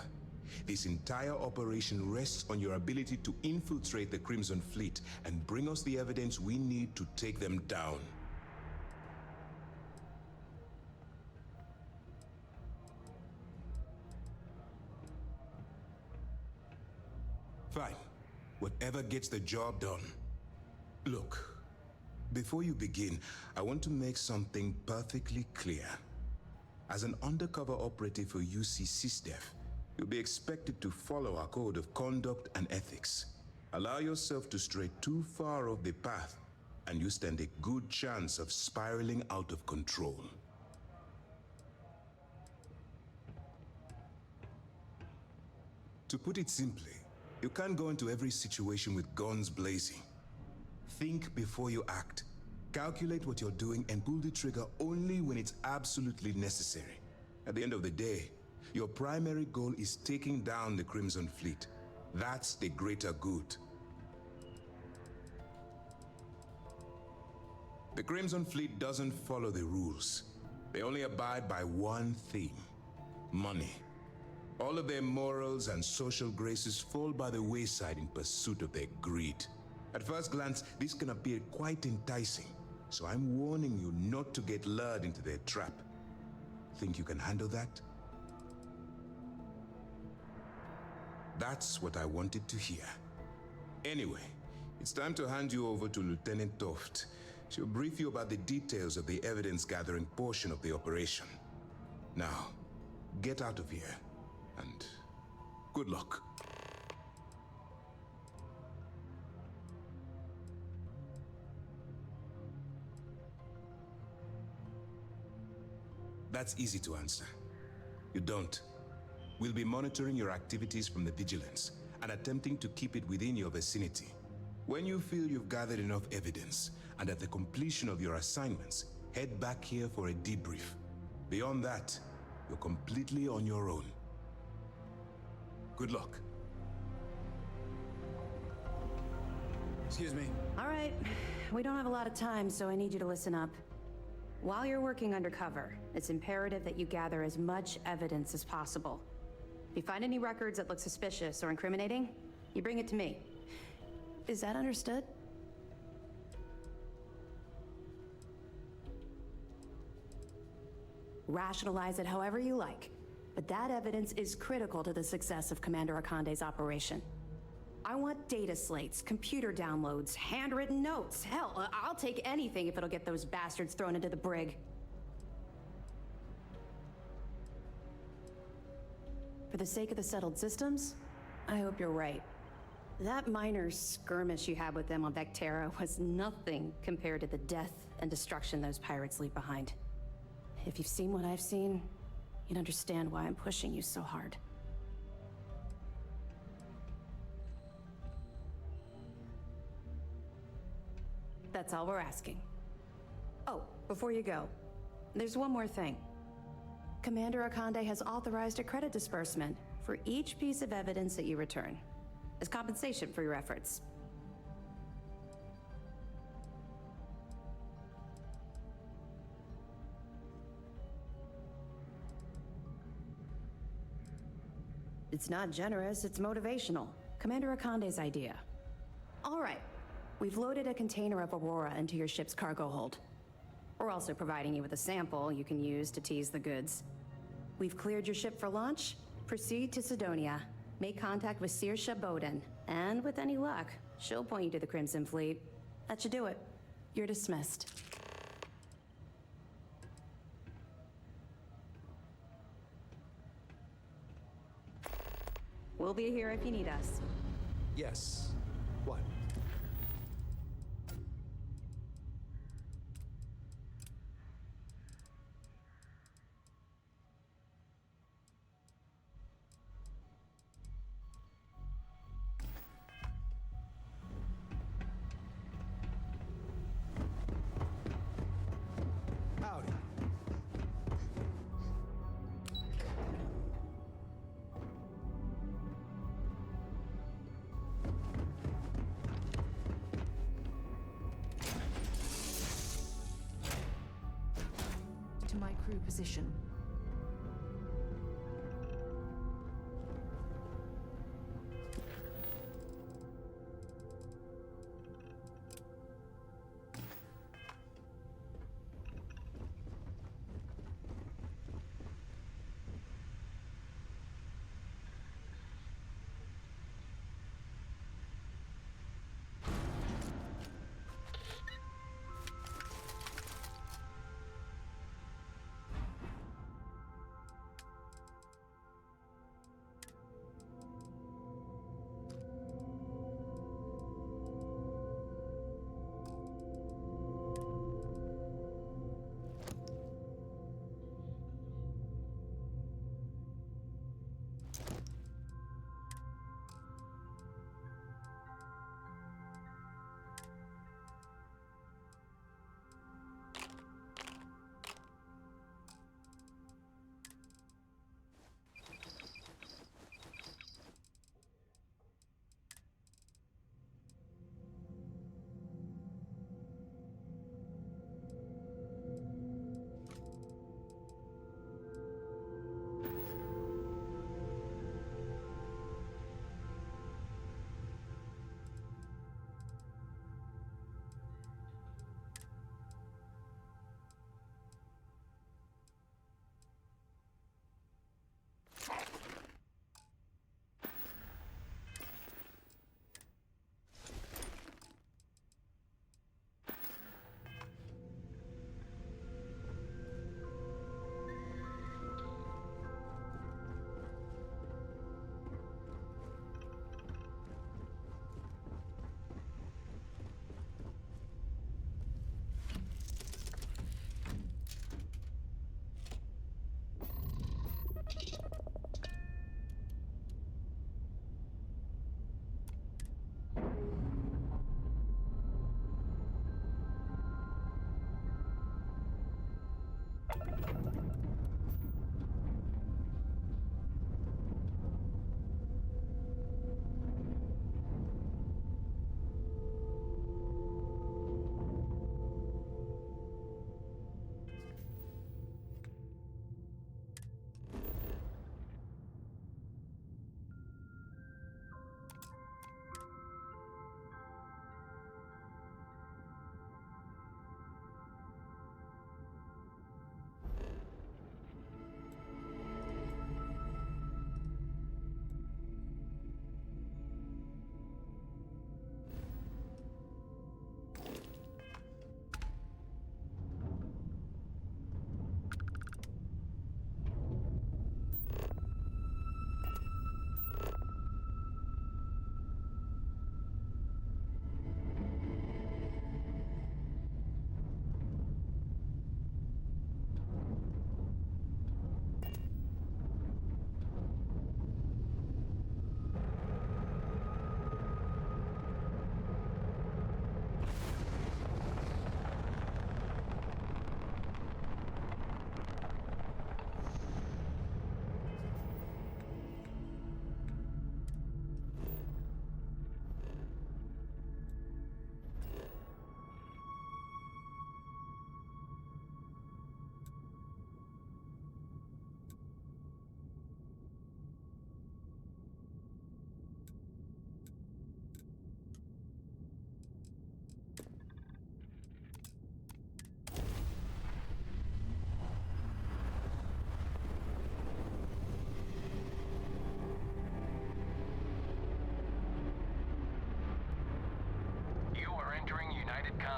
this entire operation rests on your ability to infiltrate the Crimson Fleet and bring us the evidence we need to take them down. Fine. Whatever gets the job done. Look, before you begin, I want to make something perfectly clear. As an undercover operative for UC SysDef, you'll be expected to follow our code of conduct and ethics. Allow yourself to stray too far off the path, and you stand a good chance of spiraling out of control. To put it simply, you can't go into every situation with guns blazing. Think before you act. Calculate what you're doing and pull the trigger only when it's absolutely necessary. At the end of the day, Your primary goal is taking down the Crimson Fleet. That's the greater good. The Crimson Fleet doesn't follow the rules. They only abide by one thing: money. All of their morals and social graces fall by the wayside in pursuit of their greed. At first glance, this can appear quite enticing, so I'm warning you not to get lured into their trap. Think you can handle that? That's what I wanted to hear. Anyway, it's time to hand you over to Lieutenant Toft. She'll brief you about the details of the evidence-gathering portion of the operation. Now, get out of here, and good luck. That's easy to answer. You don't. We'll be monitoring your activities from the Vigilance and attempting to keep it within your vicinity. When you feel you've gathered enough evidence, and at the completion of your assignments, head back here for a debrief. Beyond that, you're completely on your own. Good luck. Excuse me. All right. We don't have a lot of time, so I need you to listen up. While you're working undercover, it's imperative that you gather as much evidence as possible. If you find any records that look suspicious or incriminating, you bring it to me. Is that understood? Rationalize it however you like, but that evidence is critical to the success of Commander Akande's operation. I want data slates, computer downloads, handwritten notes. Hell, I'll take anything if it'll get those bastards thrown into the brig. For the sake of the settled systems, I hope you're right. That minor skirmish you had with them on Vectera was nothing compared to the death and destruction those pirates leave behind. If you've seen what I've seen, you'd understand why I'm pushing you so hard. That's all we're asking. Oh, before you go, there's one more thing. Commander Akande has authorized a credit disbursement for each piece of evidence that you return, as compensation for your efforts. It's not generous, it's motivational. Commander Akande's idea. All right, we've loaded a container of Aurora into your ship's cargo hold. We're also providing you with a sample you can use to tease the goods. We've cleared your ship for launch. Proceed to Sidonia. Make contact with Saoirse Bowden, and with any luck, she'll point you to the Crimson Fleet. That should do it. You're dismissed. We'll be here if you need us. Yes. What? Howdy. To my crew position.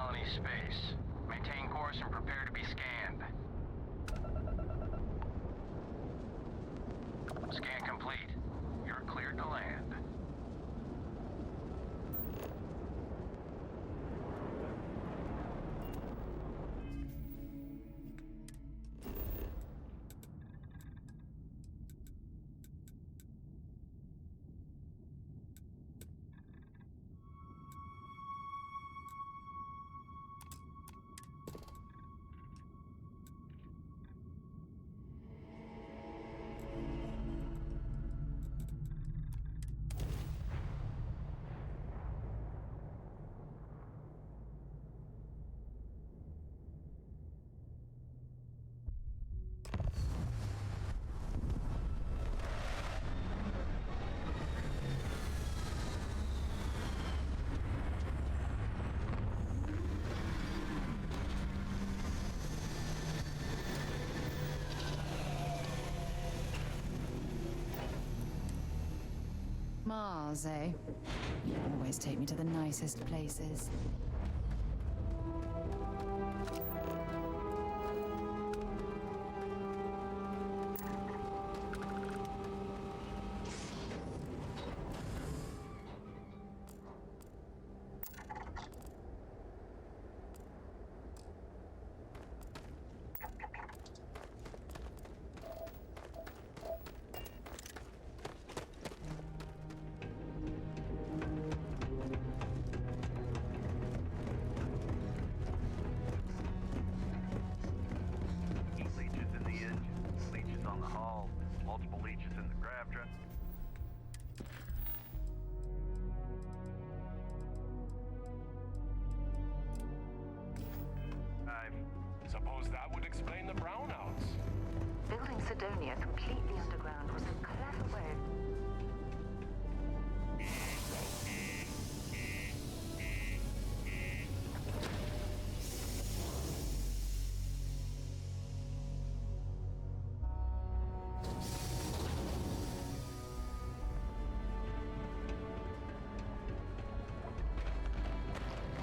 colony space. Maintain course and prepare to be scanned. Scan complete. You're cleared to land. Mars, eh? You always take me to the nicest places. Suppose that would explain the brownouts. Building Sidonia completely underground was a clever way.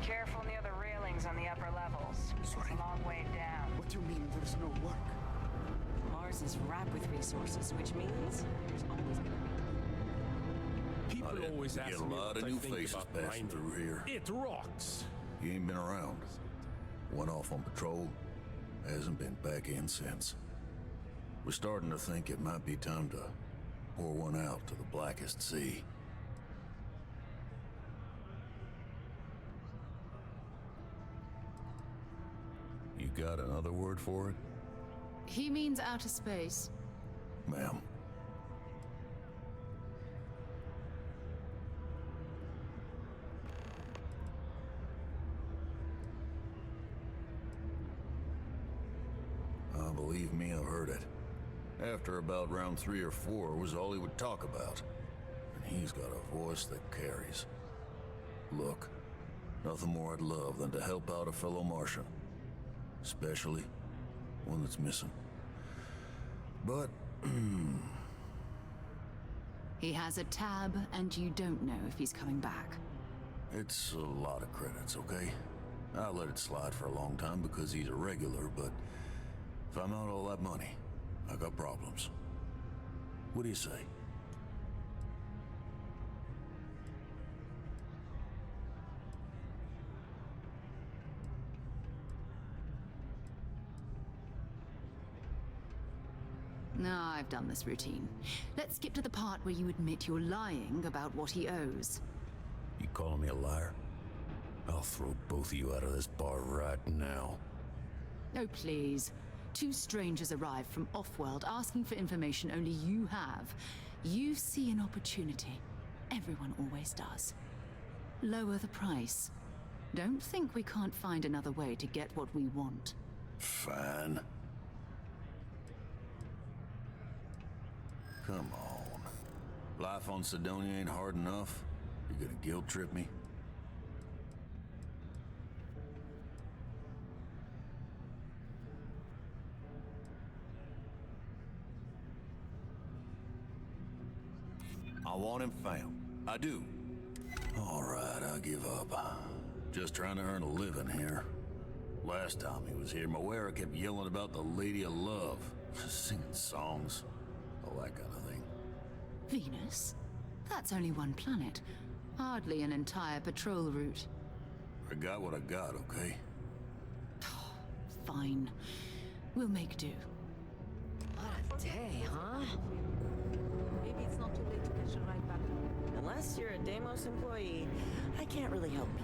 Careful near the railings on the upper levels. It's a long way down. What do you mean there's no work? Mars is ripe with resources, which means there's always gonna be. People always ask me what I think about passing through here. It rocks. You ain't been around. Went off on patrol. Hasn't been back in since. We're starting to think it might be time to pour one out to the blackest sea. You got another word for it? He means outer space. Ma'am. Believe me, I've heard it. After about round 3 or 4 was all he would talk about. And he's got a voice that carries. Look, nothing more I'd love than to help out a fellow Martian. Especially one that's missing. But, He has a tab, and you don't know if he's coming back. it's a lot of credits, okay? I let it slide for a long time because he's a regular, but if I'm out all that money, I got problems. What do you say? No, I've done this routine. Let's skip to the part where you admit you're lying about what he owes. You calling me a liar? I'll throw both of you out of this bar right now. Oh, please. 2 strangers arrived from off-world asking for information only you have. You see an opportunity. Everyone always does. Lower the price. Don't think we can't find another way to get what we want. Fine. Come on. Life on Sidonia ain't hard enough. You gonna guilt trip me? I want him found. I do. All right, I give up. Just trying to earn a living here. Last time he was here, Moera kept yelling about the Lady of Love. Singing songs. All that kind of thing. Venus? That's only one planet. Hardly an entire patrol route. I got what I got, okay? Fine. We'll make do. What a day, huh? Maybe it's not too late to catch a ride back home. Unless you're a Deimos employee, I can't really help you.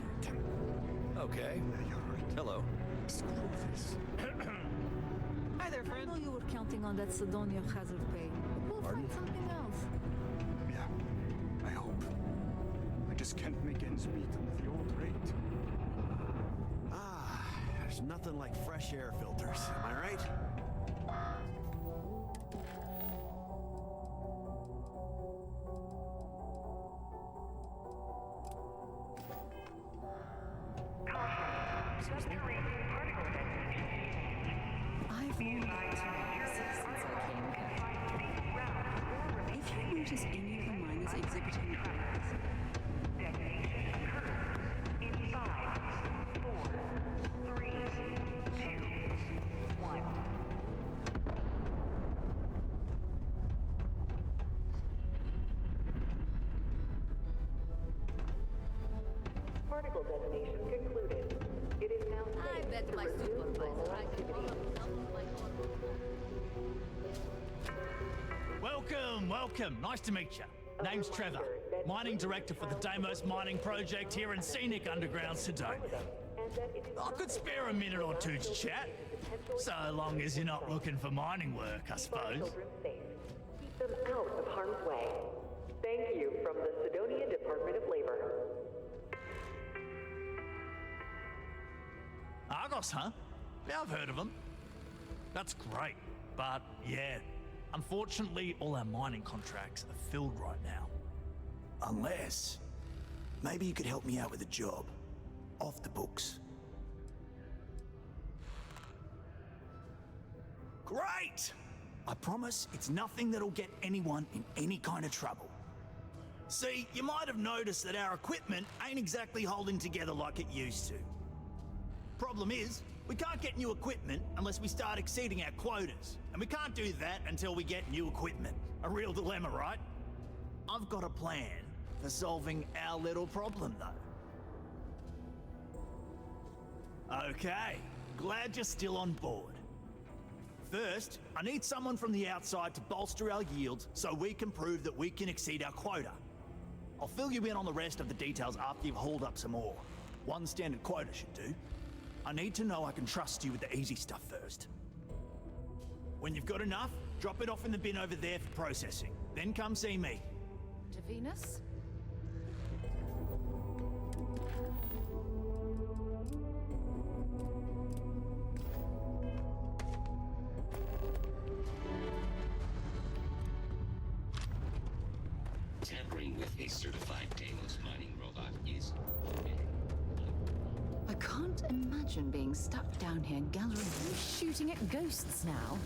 Okay. Hello. Screw this. Hi there, friend. I know you were counting on that Sidonia hazard pay. But we'll find something else. Yeah, I hope. I just can't make ends meet with the old rate. Ah, there's nothing like fresh air filters, am I right? I've known it since I came here. If you notice any of the miners exhibiting errors, detonation occurs in 5, 4, 3, 2, 1. Particle detonation concluded. It is now safe to resume normal activity. Welcome. Nice to meet you. Name's Trevor, Mining Director for the Deimos Mining Project here in scenic underground Sidonia. I could spare a minute or two to chat, so long as you're not looking for mining work, I suppose. Keep them out of harm's way. Thank you from the Sidonia Department of Labor. Argos, huh? Yeah, I've heard of them. That's great, but yeah, unfortunately all our mining contracts are filled right now. Unless, maybe you could help me out with a job. Off the books. Great! I promise it's nothing that'll get anyone in any kind of trouble. See, you might have noticed that our equipment ain't exactly holding together like it used to. Problem is, we can't get new equipment unless we start exceeding our quotas. And we can't do that until we get new equipment. A real dilemma, right? I've got a plan for solving our little problem, though. Okay, glad you're still on board. First, I need someone from the outside to bolster our yields so we can prove that we can exceed our quota. I'll fill you in on the rest of the details after you've hauled up some ore. One standard quota should do. I need to know I can trust you with the easy stuff first. When you've got enough, drop it off in the bin over there for processing. Then come see me. To Venus? Tampering with a certified Deimos mining robot is I can't imagine being stuck down here gathering and shooting at ghosts now.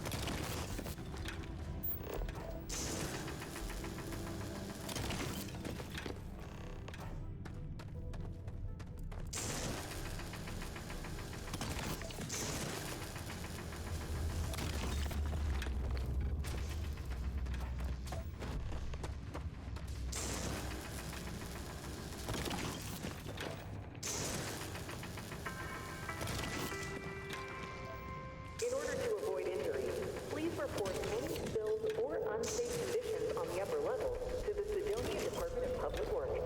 In order to avoid injury, please report any spills or unsafe conditions on the upper levels to the Sidonia Department of Public Works.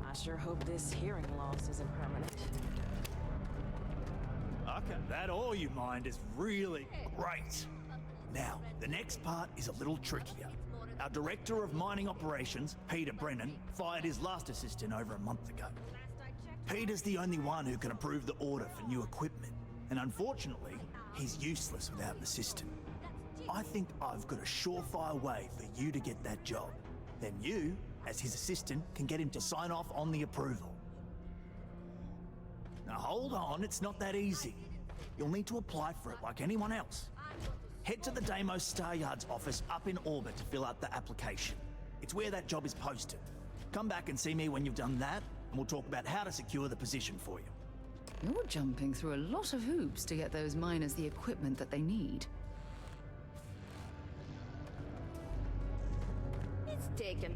I sure hope this hearing loss isn't permanent. Okay, that all you mind is really great. Now, the next part is a little trickier. Our Director of Mining Operations, Peter Brennan, fired his last assistant over a month ago. Peter's the only one who can approve the order for new equipment, and unfortunately, He's useless without an assistant. I think I've got a surefire way for you to get that job. Then you, as his assistant, can get him to sign off on the approval. Now hold on, it's not that easy. You'll need to apply for it like anyone else. Head to the Deimos Star Yard's office up in orbit to fill out the application. It's where that job is posted. Come back and see me when you've done that, and we'll talk about how to secure the position for you. You're jumping through a lot of hoops to get those miners the equipment that they need. It's taken.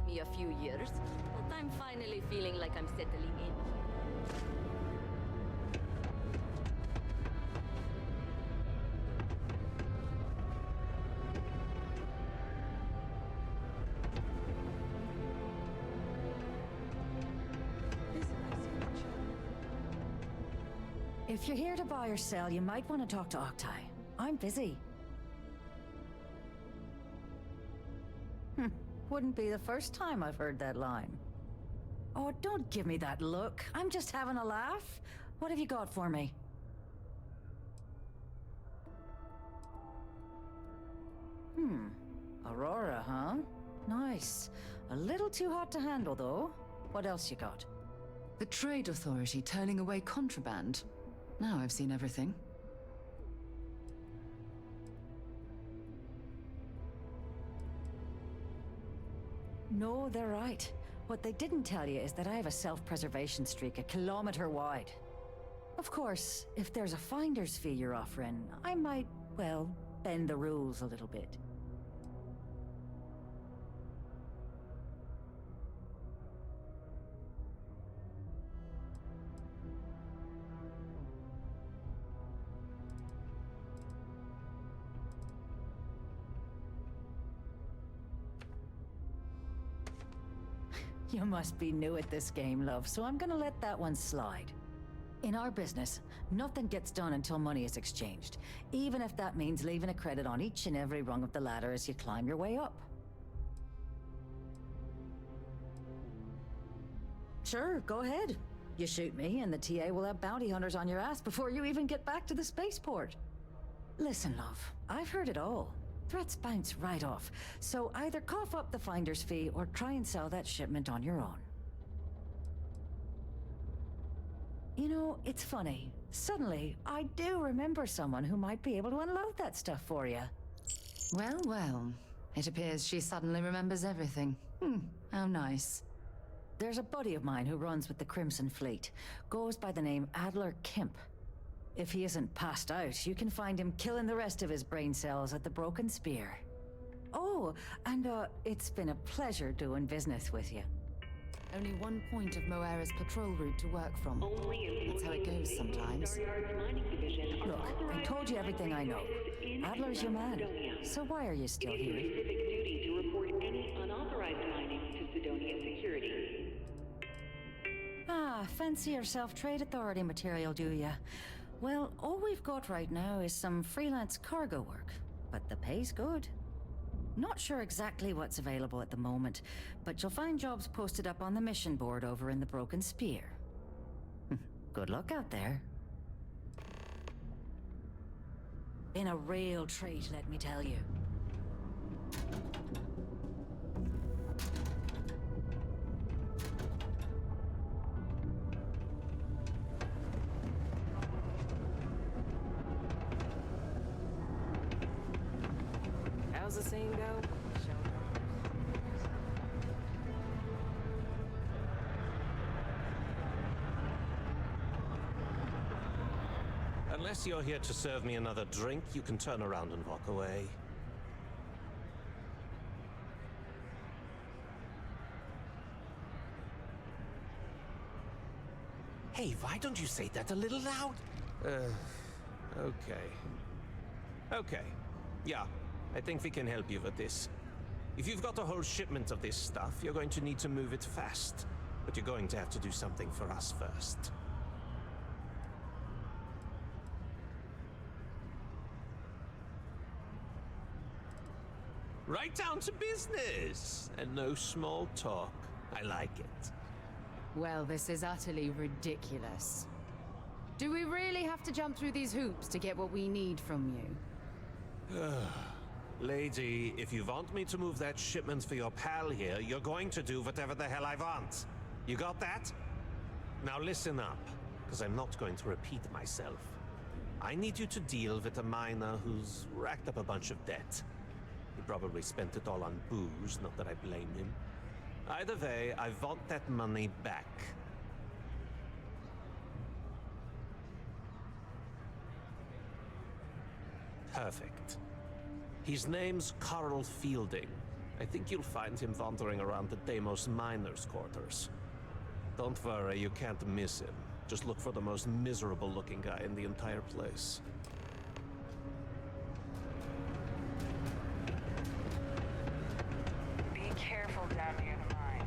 Me a few years, but I'm finally feeling like I'm settling in. If you're here to buy or sell, you might want to talk to Octai. I'm busy. Wouldn't be the first time I've heard that line. Oh, don't give me that look. I'm just having a laugh. What have you got for me? Aurora, huh? Nice. A little too hot to handle, though. What else you got? The Trade Authority turning away contraband. Now I've seen everything. No, they're right. What they didn't tell you is that I have a self-preservation streak a kilometer wide. Of course, if there's a finder's fee you're offering, I might, well, bend the rules a little bit. You must be new at this game, love, so I'm gonna let that one slide. In our business, nothing gets done until money is exchanged, even if that means leaving a credit on each and every rung of the ladder as you climb your way up. Sure, go ahead. You shoot me, and the TA will have bounty hunters on your ass before you even get back to the spaceport. Listen, love, I've heard it all. Threats bounce right off, so either cough up the finder's fee or try and sell that shipment on your own. You know, it's funny. Suddenly, I do remember someone who might be able to unload that stuff for you. Well, well. It appears she suddenly remembers everything. How nice. There's a buddy of mine who runs with the Crimson Fleet. Goes by the name Adler Kemp. If he isn't passed out, you can find him killing the rest of his brain cells at the Broken Spear. Oh, and it's been a pleasure doing business with you. Only one point of Moera's patrol route to work from. That's how it goes sometimes. Look, I told you everything I know. Adler's your man. So why are you still here? Civic duty to report any unauthorized mining to Sidonia Security. Ah, fancy yourself Trade Authority material, do ya? Well, all we've got right now is some freelance cargo work, but the pay's good. Not sure exactly what's available at the moment, but you'll find jobs posted up on the mission board over in the Broken Spear. Good luck out there. Been a real treat, let me tell you. How's the scene go? Unless you're here to serve me another drink, you can turn around and walk away. Hey, why don't you say that a little loud? Okay. Okay. Yeah, I think we can help you with this. If you've got a whole shipment of this stuff, you're going to need to move it fast. But you're going to have to do something for us first. Right down to business! And no small talk. I like it. Well, this is utterly ridiculous. Do we really have to jump through these hoops to get what we need from you? Lady, if you want me to move that shipment for your pal here, you're going to do whatever the hell I want. You got that? Now listen up, because I'm not going to repeat myself. I need you to deal with a miner who's racked up a bunch of debt. He probably spent it all on booze, not that I blame him. Either way, I want that money back. Perfect. His name's Carl Fielding. I think you'll find him wandering around the Deimos miners' quarters. Don't worry, you can't miss him. Just look for the most miserable-looking guy in the entire place. Be careful down near the mine.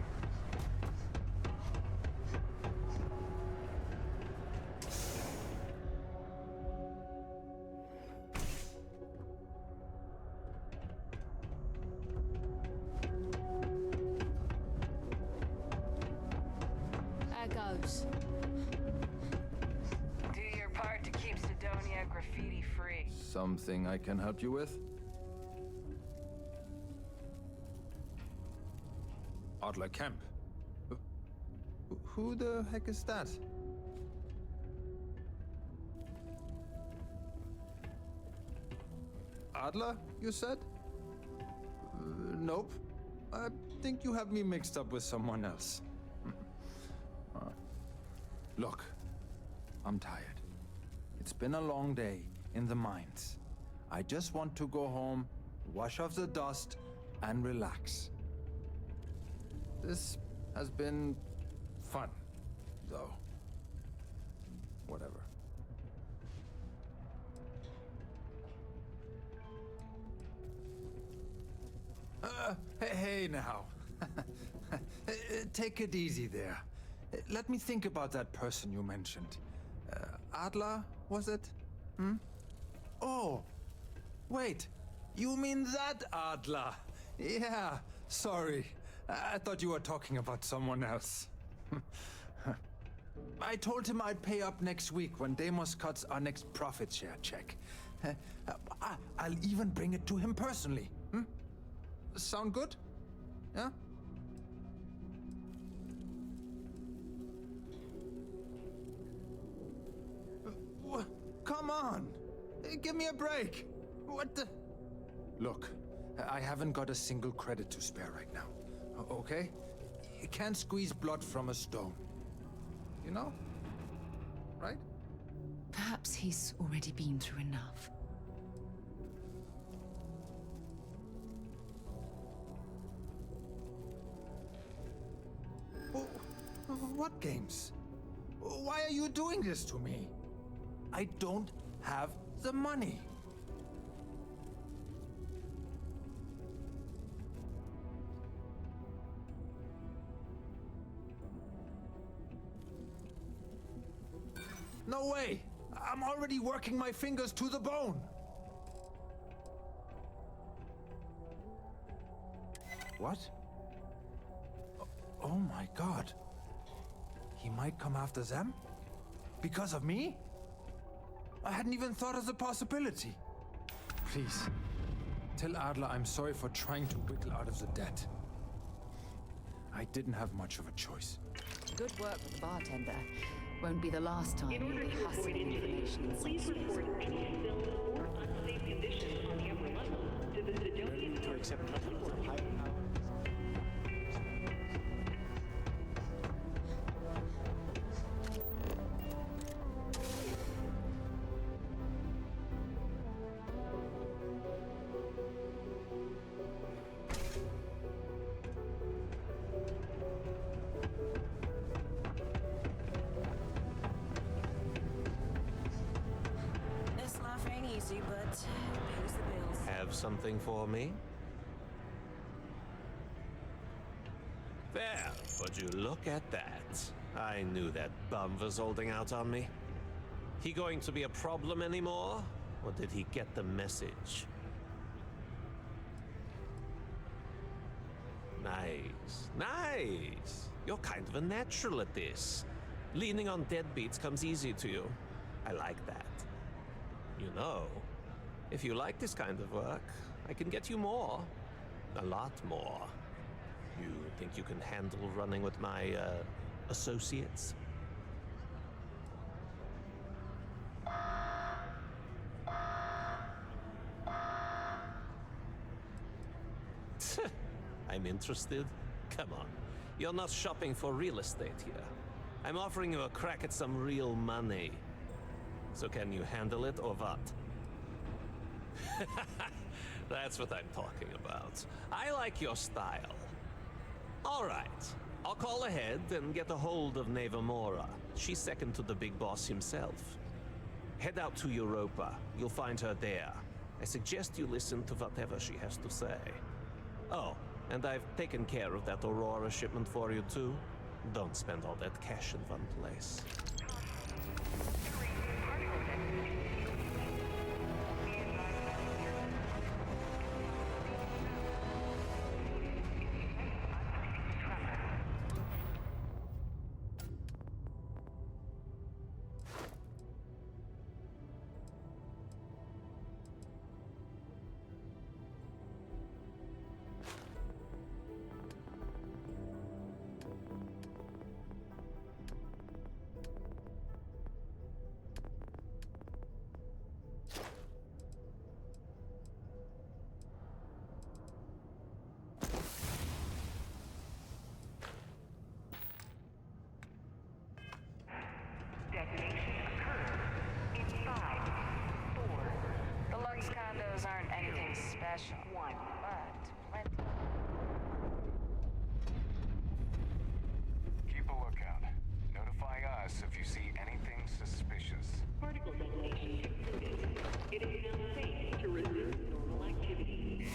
There goes. Do your part to keep Sidonia graffiti-free. Something I can help you with? Adler Kemp. Who the heck is that? Adler, you said? Nope. I think you have me mixed up with someone else. Look, I'm tired. It's been a long day in the mines. I just want to go home, wash off the dust, and relax. This has been fun, though. Whatever. Hey now. Take it easy there. Let me think about that person you mentioned. Adler, was it? Oh, wait. You mean that Adler? Yeah, sorry. I thought you were talking about someone else. I told him I'd pay up next week when Deimos cuts our next profit share check. I'll even bring it to him personally. Sound good? Yeah? Come on! Give me a break! What the... Look, I haven't got a single credit to spare right now. Okay? You can't squeeze blood from a stone. You know? Right? Perhaps he's already been through enough. What games? Why are you doing this to me? I don't have the money. No way! I'm already working my fingers to the bone! What? Oh my god. He might come after them? Because of me? I hadn't even thought of the possibility. Please, tell Adler I'm sorry for trying to wiggle out of the debt. I didn't have much of a choice. Good work with the bartender. Won't be the last time you'll be hustling information in Please report any spills or unsafe conditions on the upper level to the Sidonia Department of Support. Easy, but it pays the bills. Have something for me? There, would you look at that? I knew that bum was holding out on me. He going to be a problem anymore? Or did he get the message? Nice, nice. You're kind of a natural at this. Leaning on deadbeats comes easy to you. I like that. You know, if you like this kind of work, I can get you more. A lot more. You think you can handle running with my, associates? I'm interested? Come on. You're not shopping for real estate here. I'm offering you a crack at some real money. So can you handle it or what? That's what I'm talking about. I like your style. All right. I'll call ahead and get a hold of Nevamora. She's second to the big boss himself. Head out to Europa. You'll find her there. I suggest you listen to whatever she has to say. Oh, and I've taken care of that Aurora shipment for you too. Don't spend all that cash in one place. The Lux condos aren't anything special, but plenty. Keep a lookout. Notify us if you see anything suspicious. Particle detonation concluded. It is now safe to resume normal activity.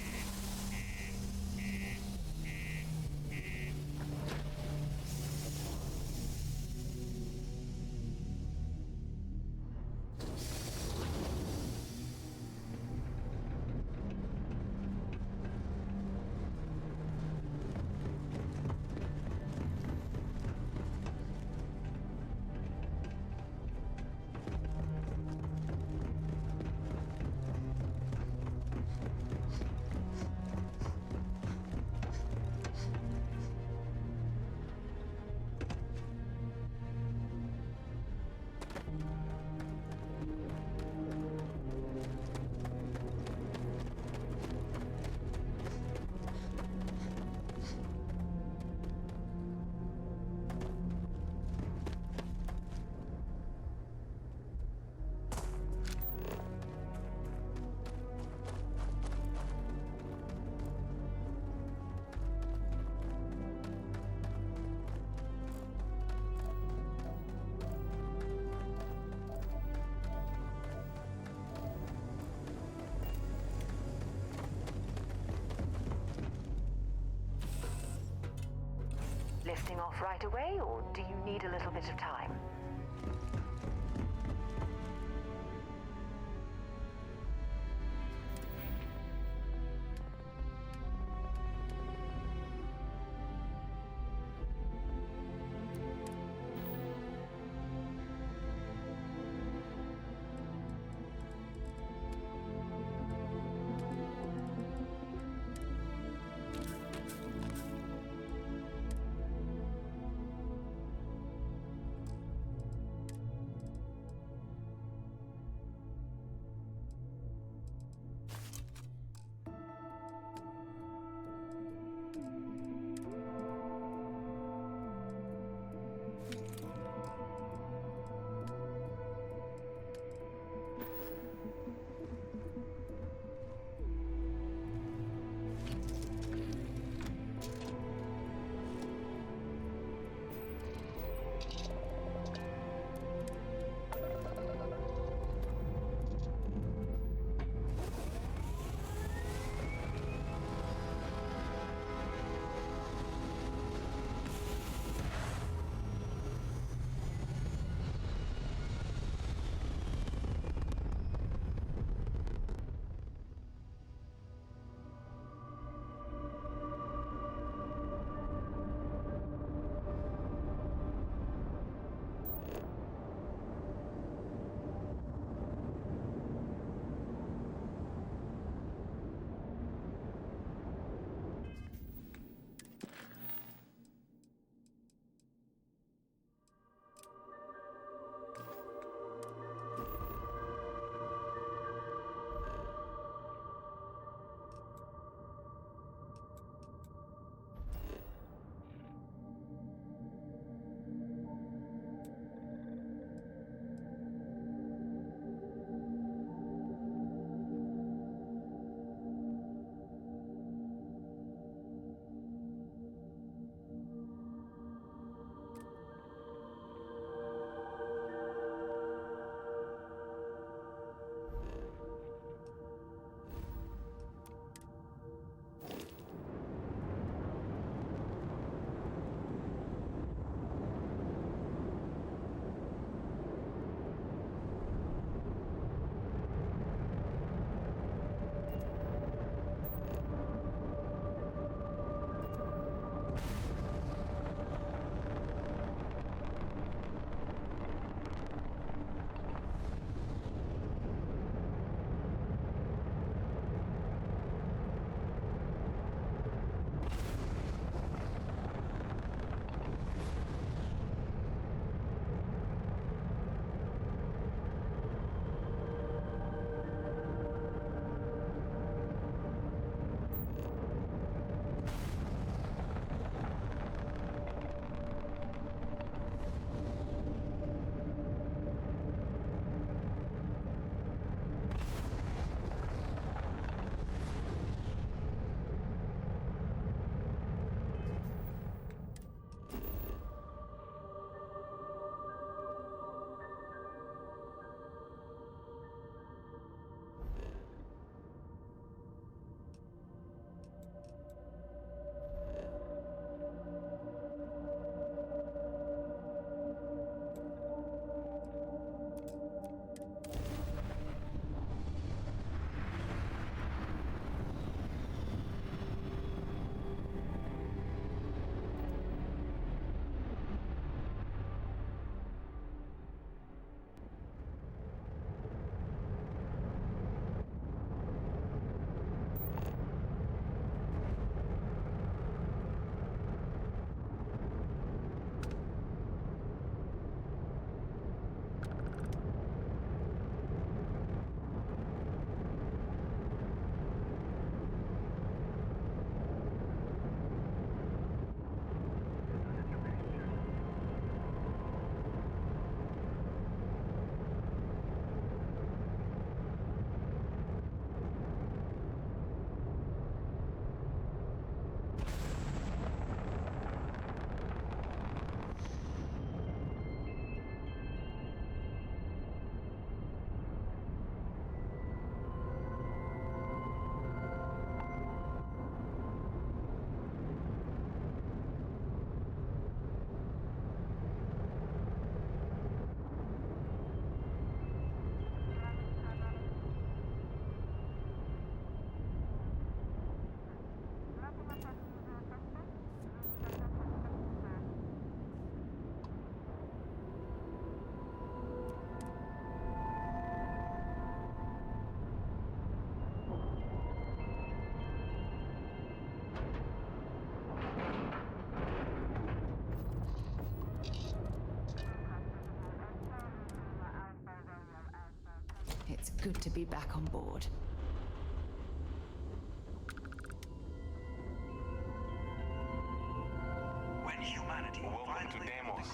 Lifting off right away, or do you need a little bit of time? It's good to be back on board. When humanity welcome to Deimos.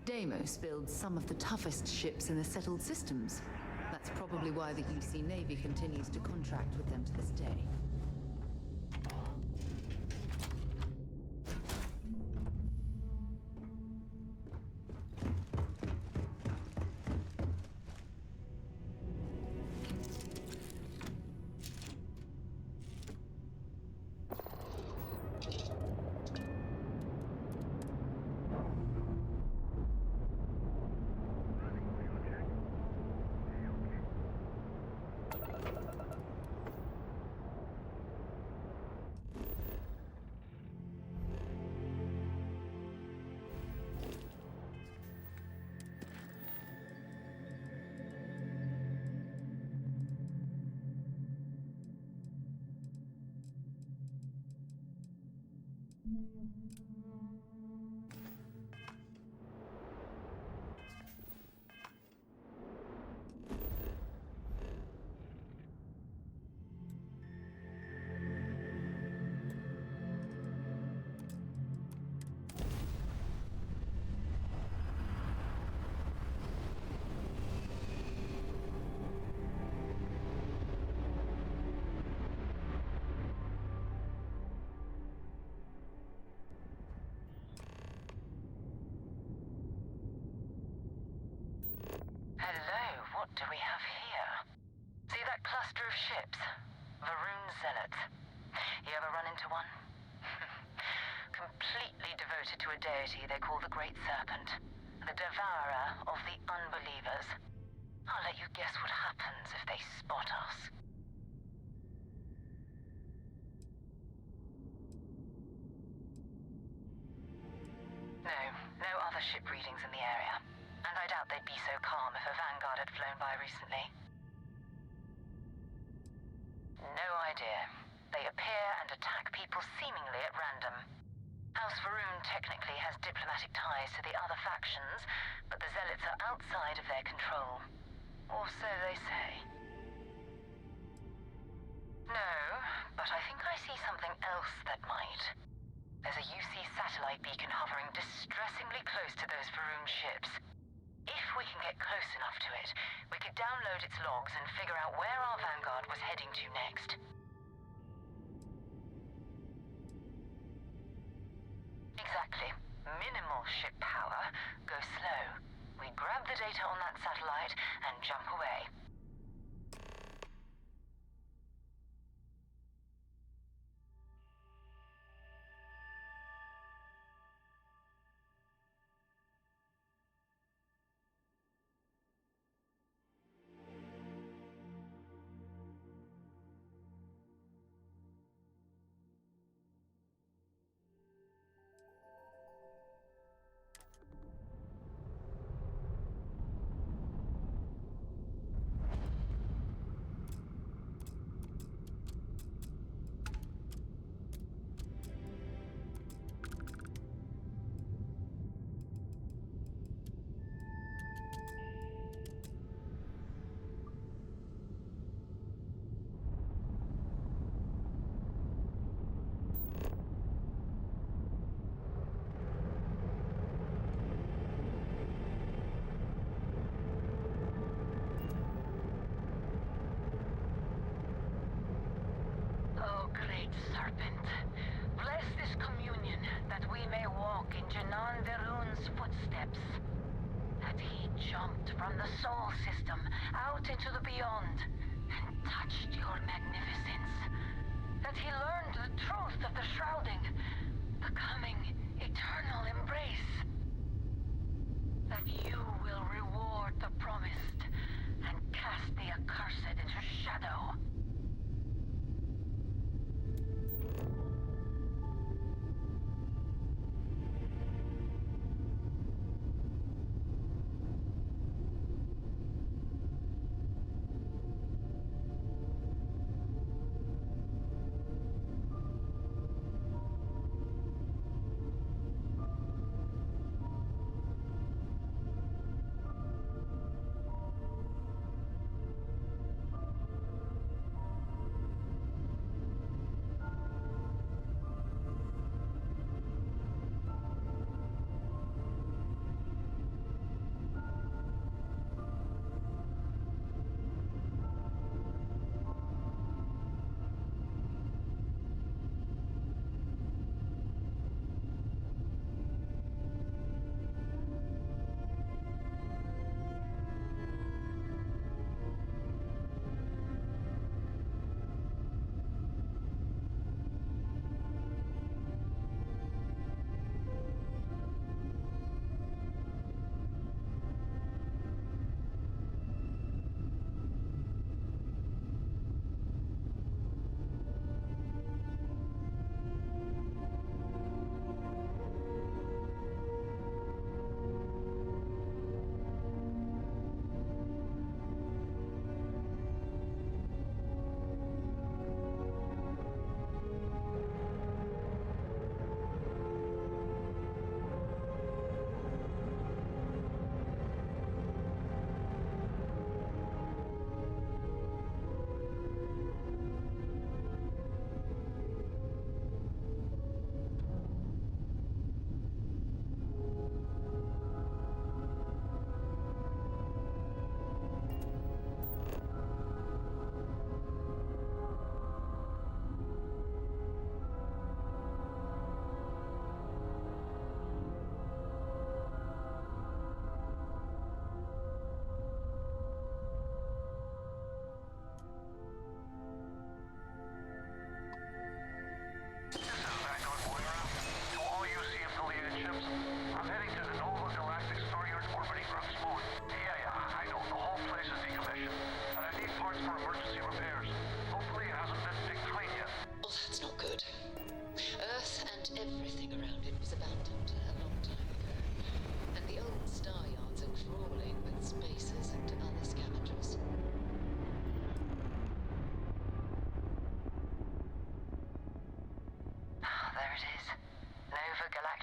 Deimos builds some of the toughest ships in the settled systems. That's probably why the UC Navy continues to contract with them to this day. Hello, what do we have here? See that cluster of ships? Varun Zealots. You ever run into one? Completely devoted to a deity they call the Great Serpent, the devourer of the unbelievers. I'll let you guess what happens if they spot us. No other ship readings in the area. And I doubt they'd be so calm if a vanguard had flown by recently. No idea. They appear and attack people seemingly at random. How House Varun technically has diplomatic ties to the other factions, but the Zealots are outside of their control. Or so they say. No, but I think I see something else that might. There's a UC satellite beacon hovering distressingly close to those Varun ships. If we can get close enough to it, we could download its logs and figure out where our Vanguard was heading to next. Exactly. Minimal ship power. Go slow. We grab the data on that satellite and jump away. Oh, great serpent, bless this communion that we may walk in Janan Verun's footsteps. That he jumped from the Sol system out into the beyond and touched your magnificence. That he learned the truth of the shrouding, the coming eternal embrace. That you will reward the promised and cast the accursed into shadow.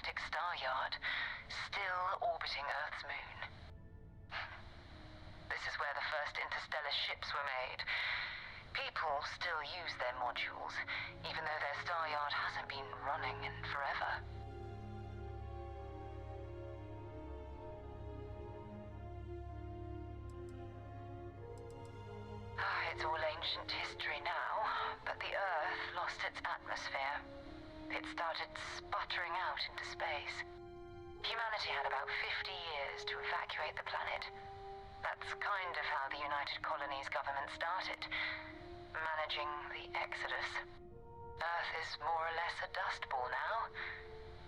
galactic star yard, still orbiting Earth's moon. This is where the first interstellar ships were made. People still use their modules, even though their star yard hasn't been running in forever. It's all ancient history now, but the Earth lost its atmosphere. It started sputtering out into space. Humanity had about 50 years to evacuate the planet. That's kind of how the United Colonies government started, managing the exodus. Earth is more or less a dust ball now.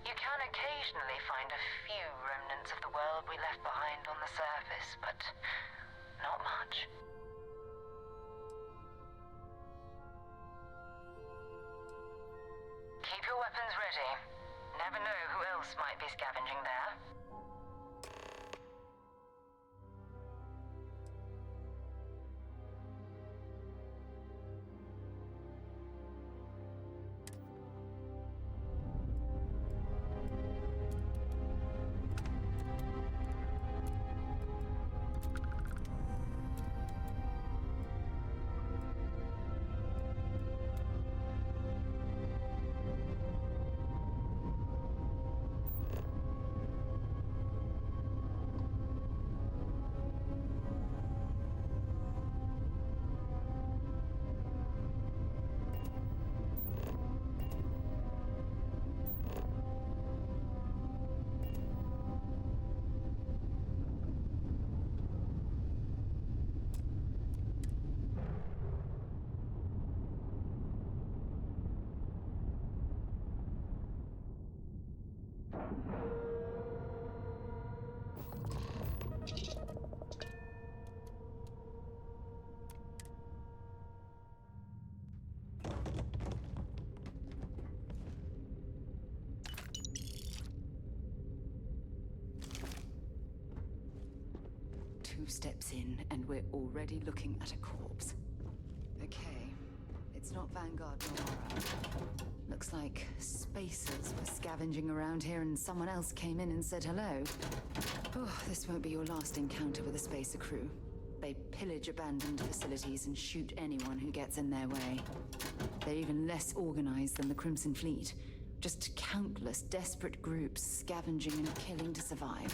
You can occasionally find a few remnants of the world we left behind on the surface, but not much. Keep your weapons ready. Never know who else might be scavenging there. Two steps in, and we're already looking at a corpse. Okay, it's not Vanguard nor Mara. Looks like spacers were scavenging around here and someone else came in and said hello. Oh, this won't be your last encounter with a spacer crew. They pillage abandoned facilities and shoot anyone who gets in their way. They're even less organized than the Crimson Fleet. Just countless desperate groups scavenging and killing to survive.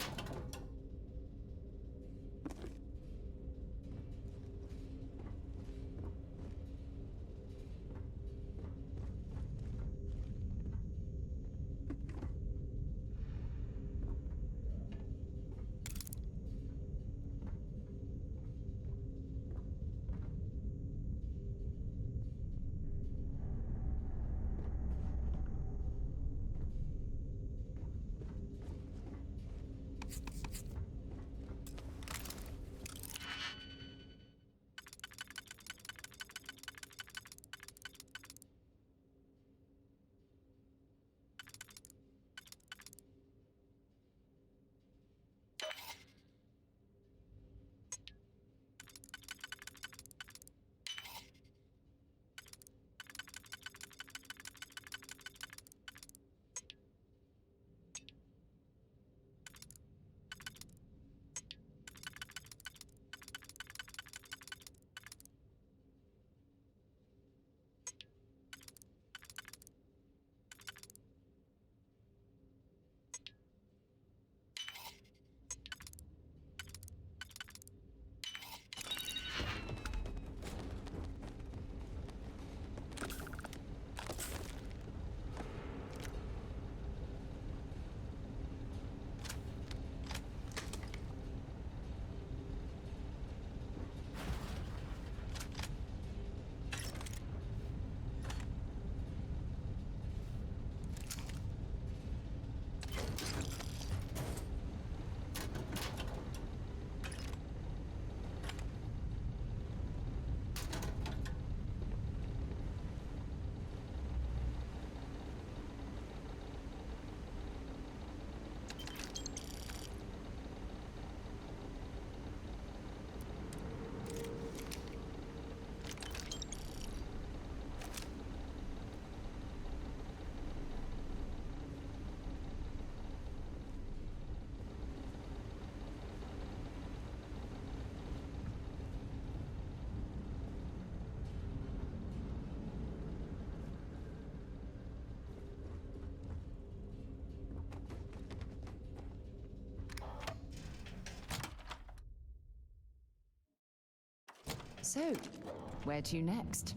So, where to next?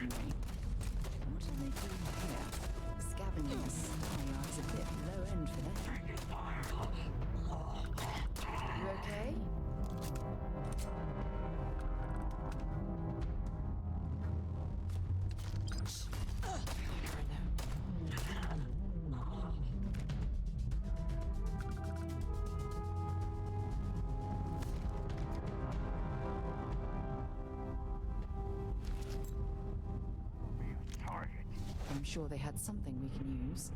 What are they doing here? Scavenging the sky is a bit low end for them. You okay? I'm sure they had something we can use.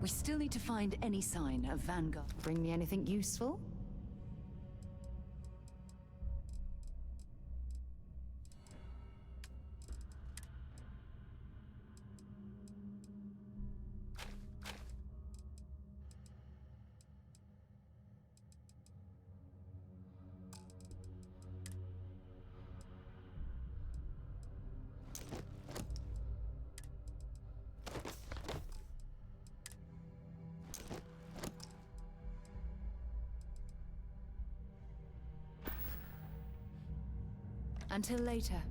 We still need to find any sign of Vanguard. Bring me anything useful? Until later.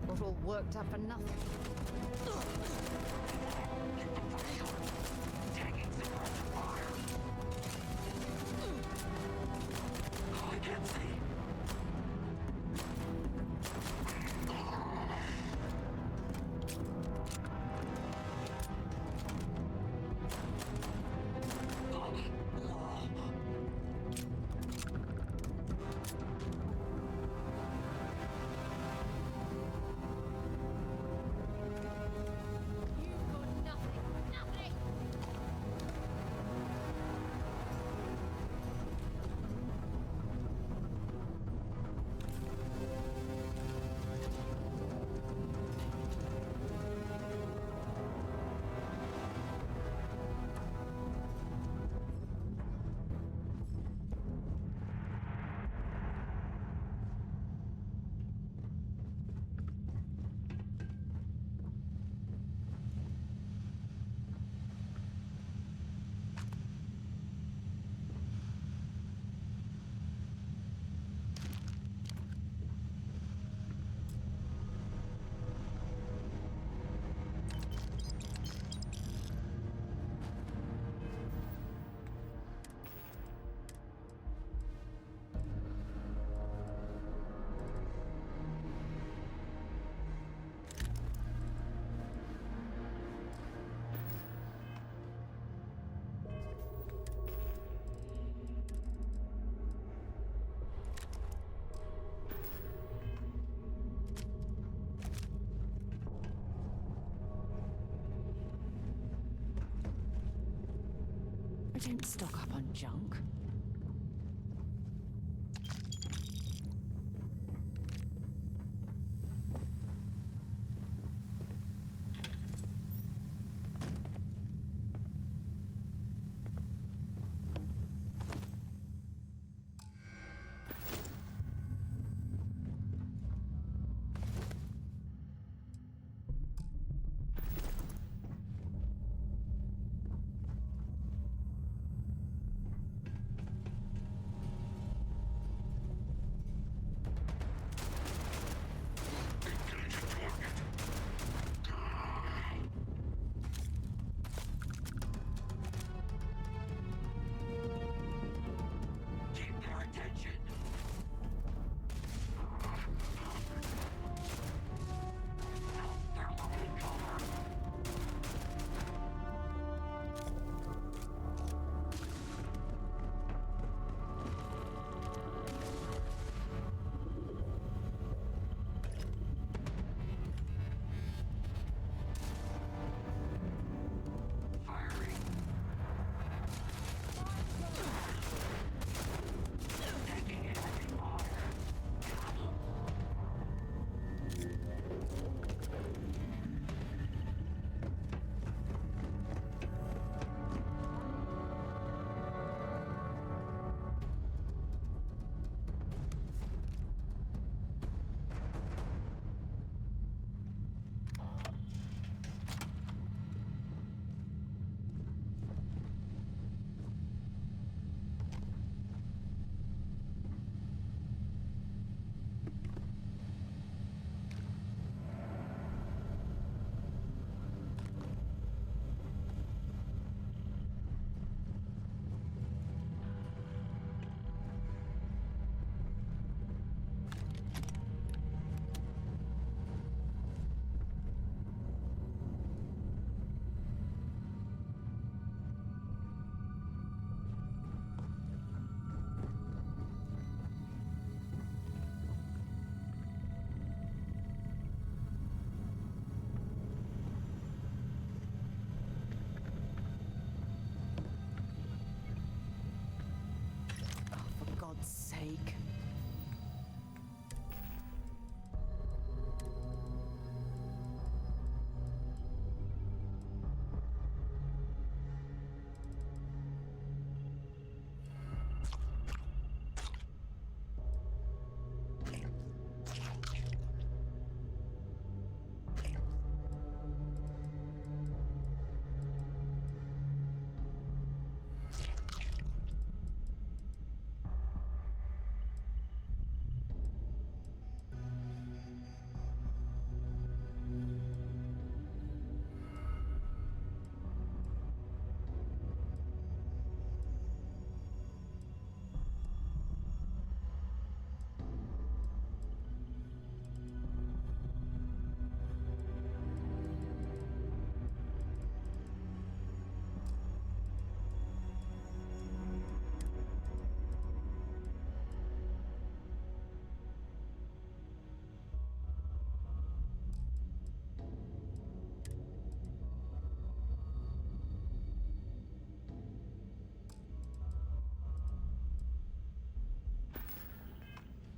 Got all worked up for nothing. I can't see. I don't stock up on junk.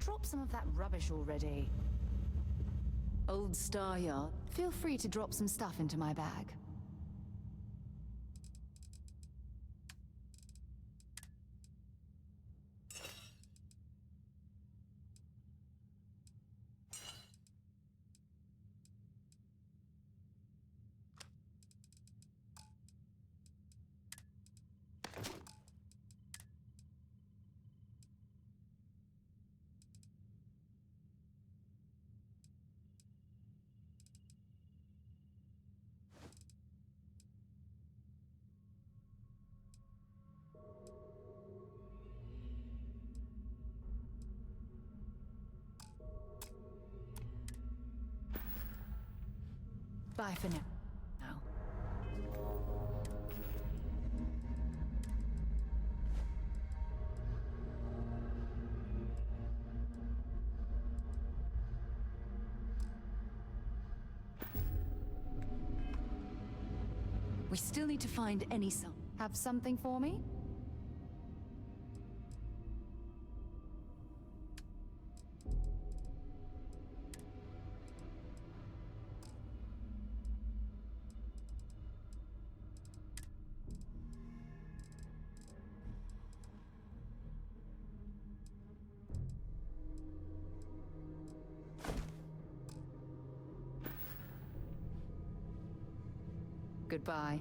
drop some of that rubbish already. Old Star Yacht, feel free to drop some stuff into my bag. Bye for now. We still need to find any song. Have something for me? Goodbye.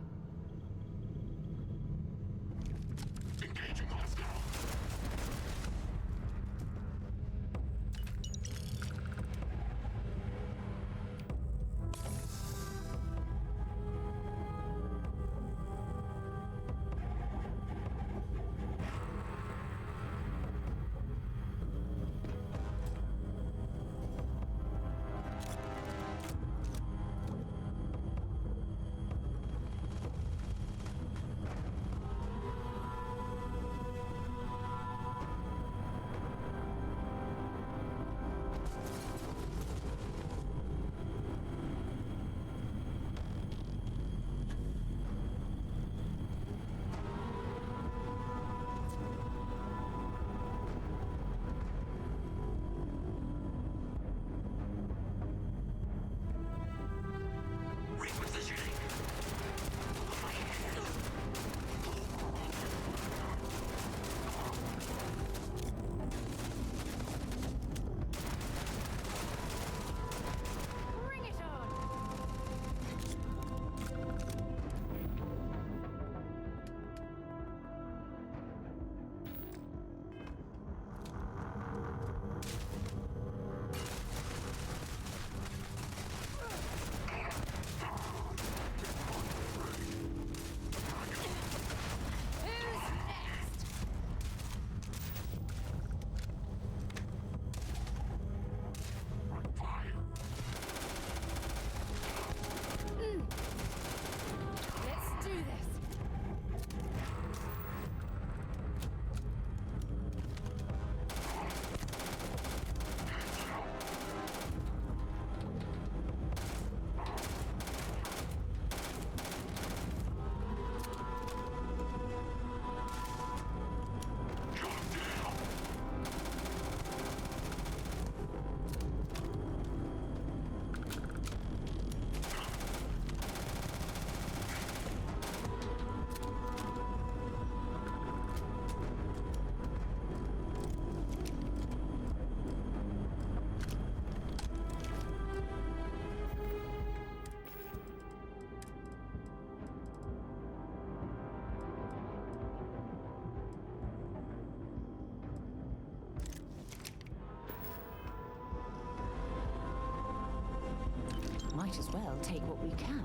Might as well take what we can.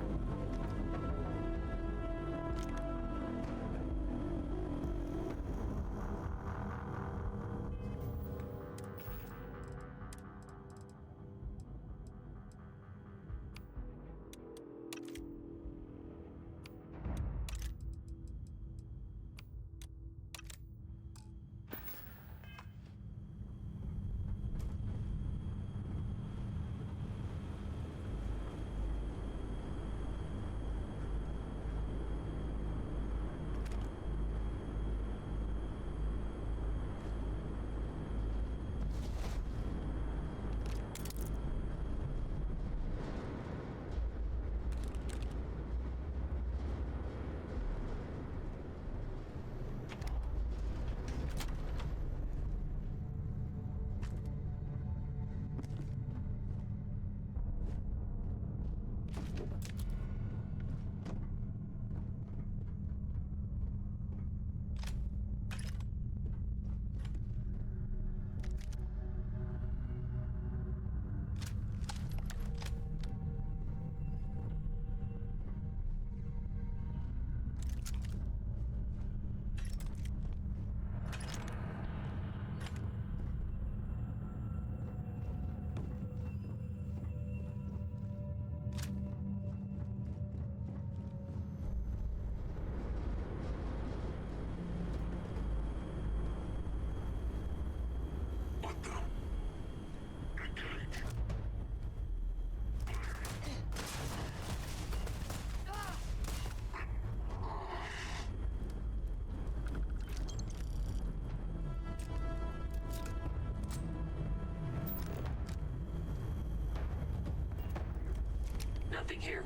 Nothing here.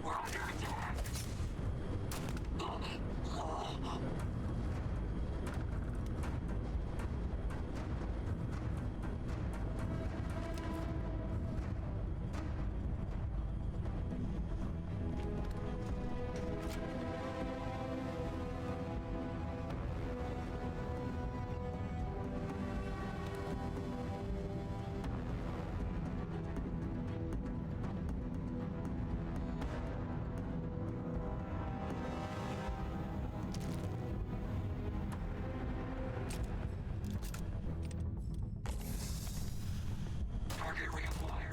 We're under attack. Target reacquired.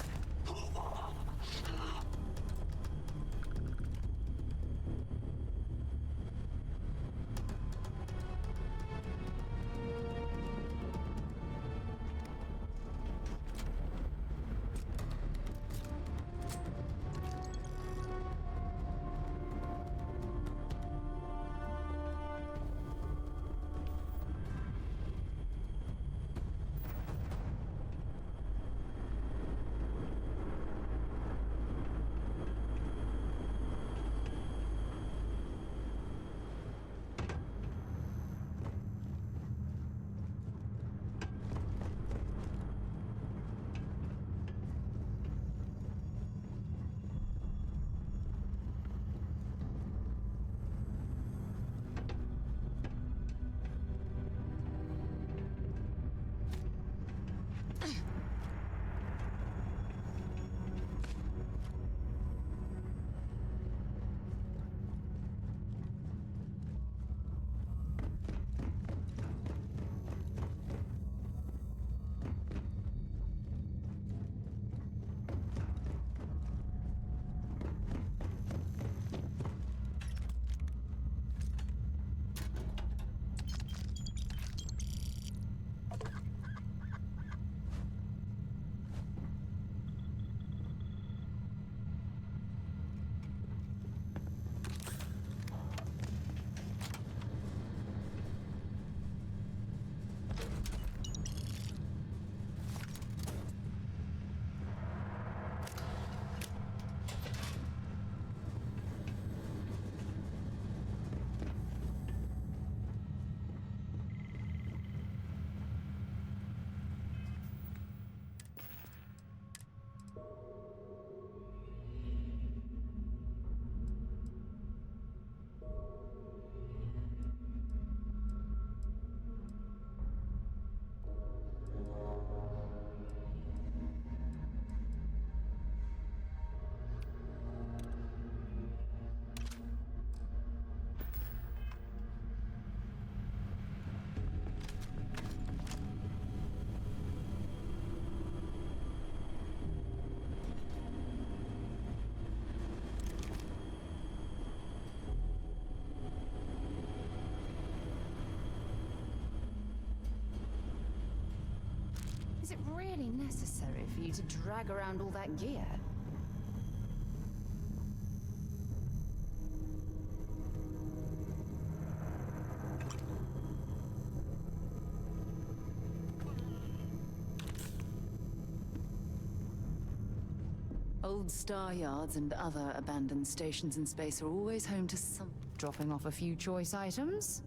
Is it really necessary for you to drag around all that gear? Old star yards and other abandoned stations in space are always home to some dropping off a few choice items.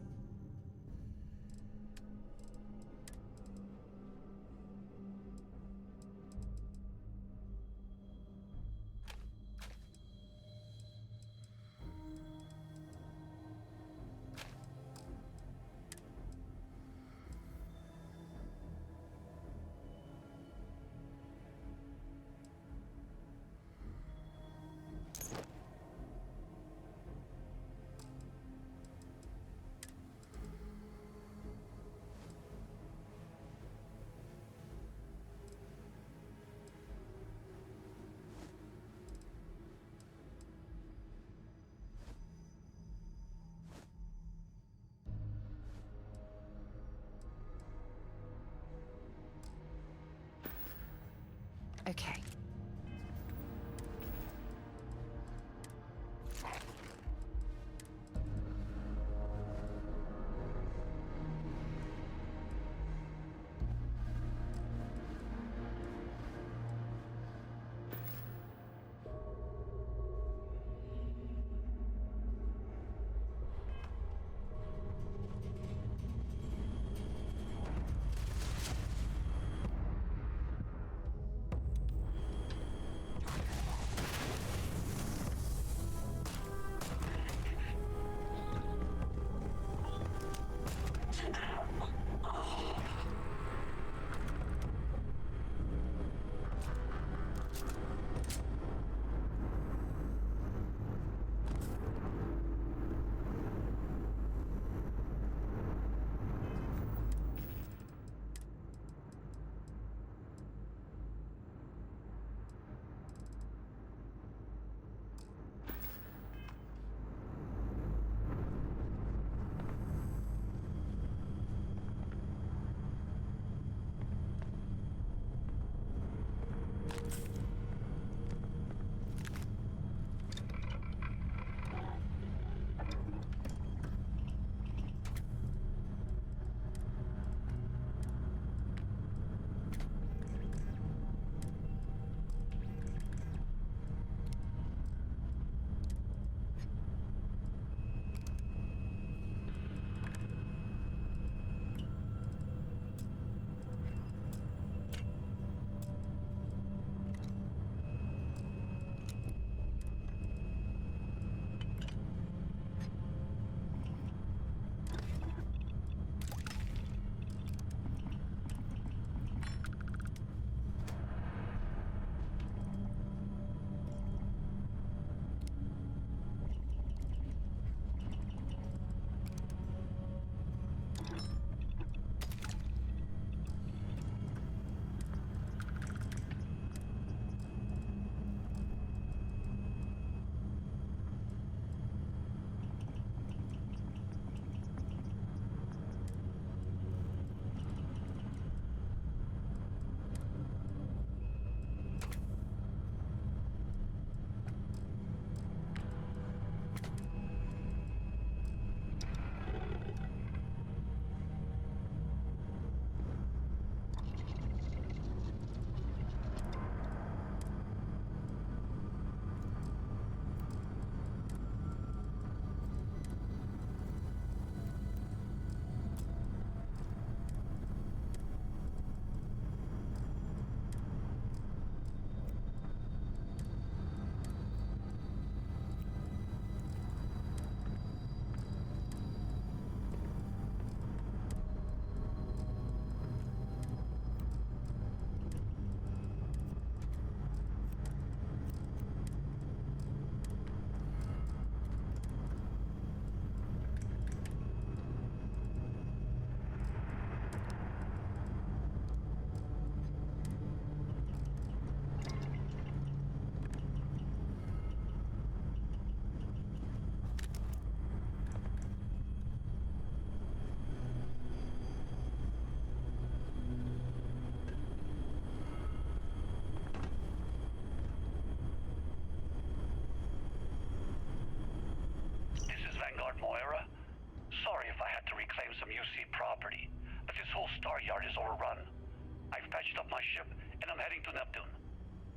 my ship, and I'm heading to Neptune.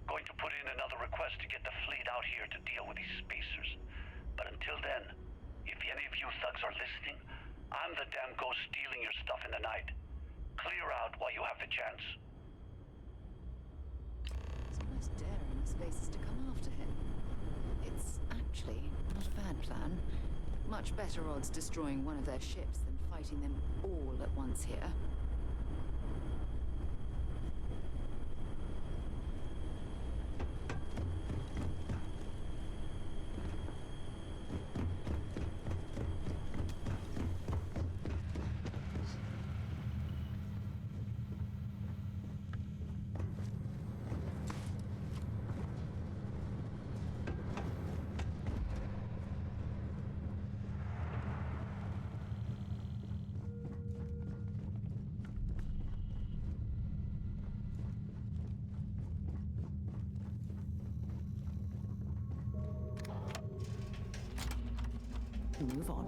Going to put in another request to get the fleet out here to deal with these spacers. But until then, if any of you thugs are listening, I'm the damn ghost stealing your stuff in the night. Clear out while you have the chance. It's almost daring the spacers to come after him. It's actually not a bad plan. Much better odds destroying one of their ships than fighting them all at once here. Move on.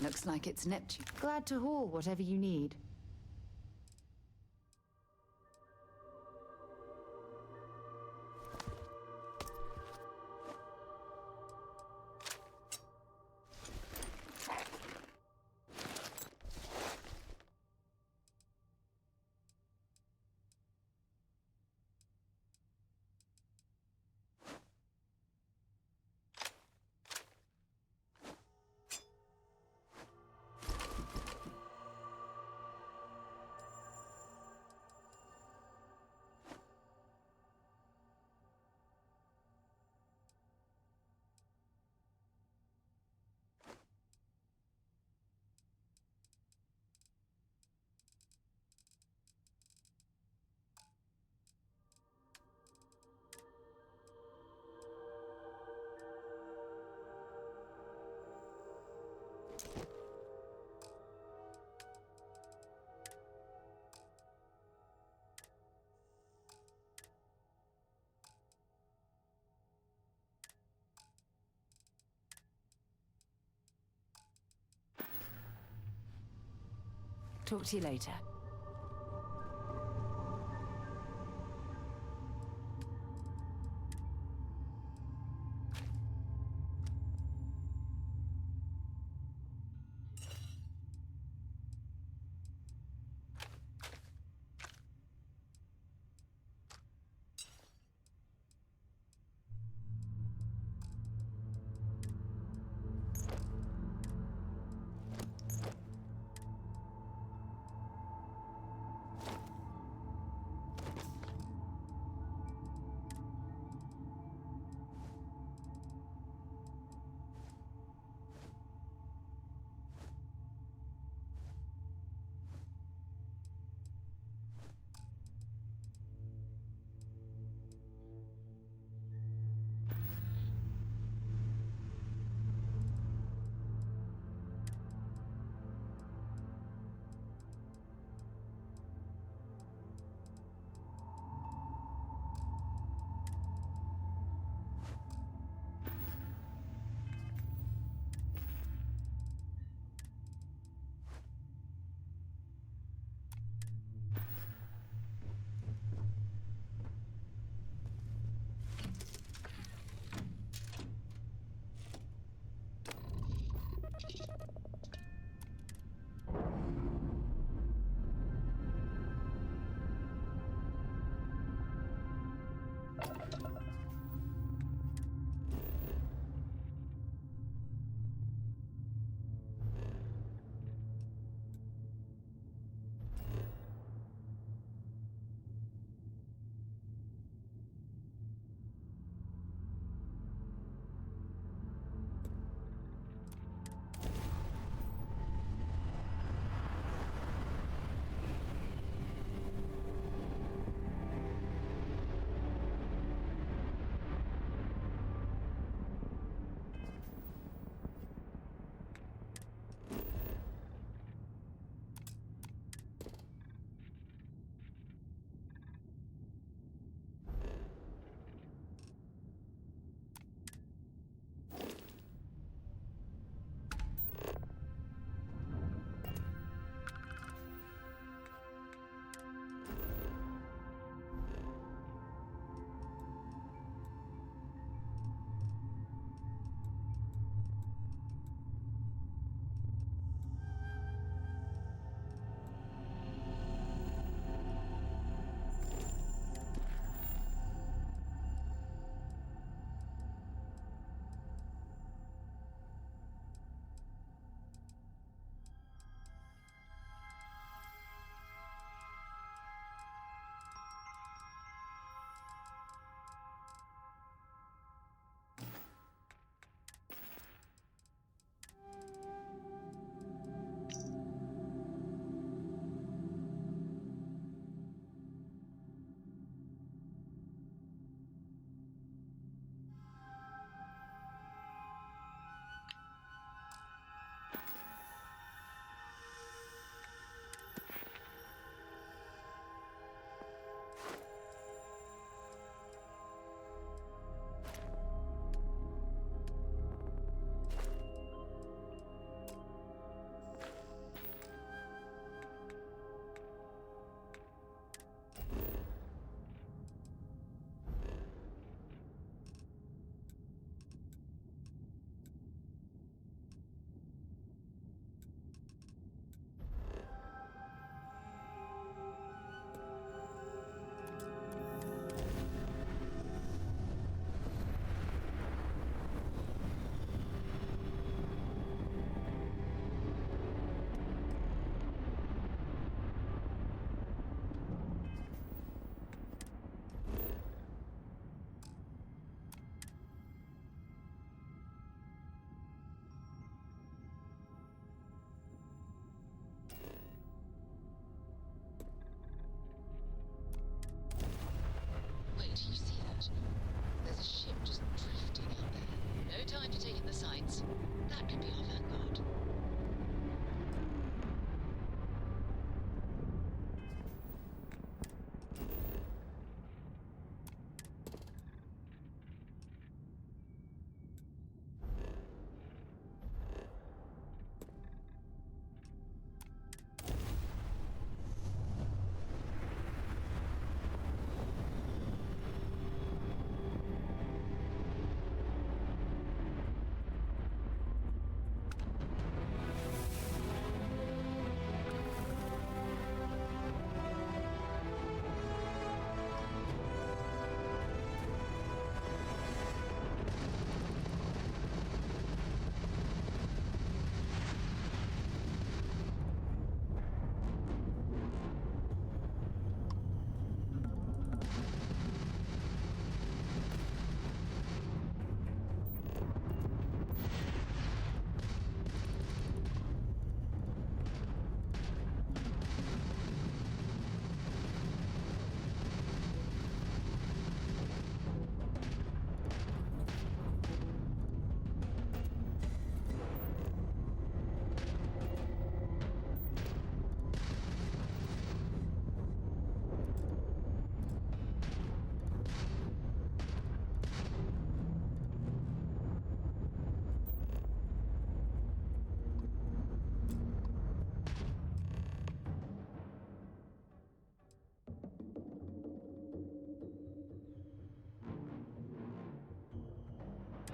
Looks like it's Neptune. Glad to haul whatever you need. Talk to you later.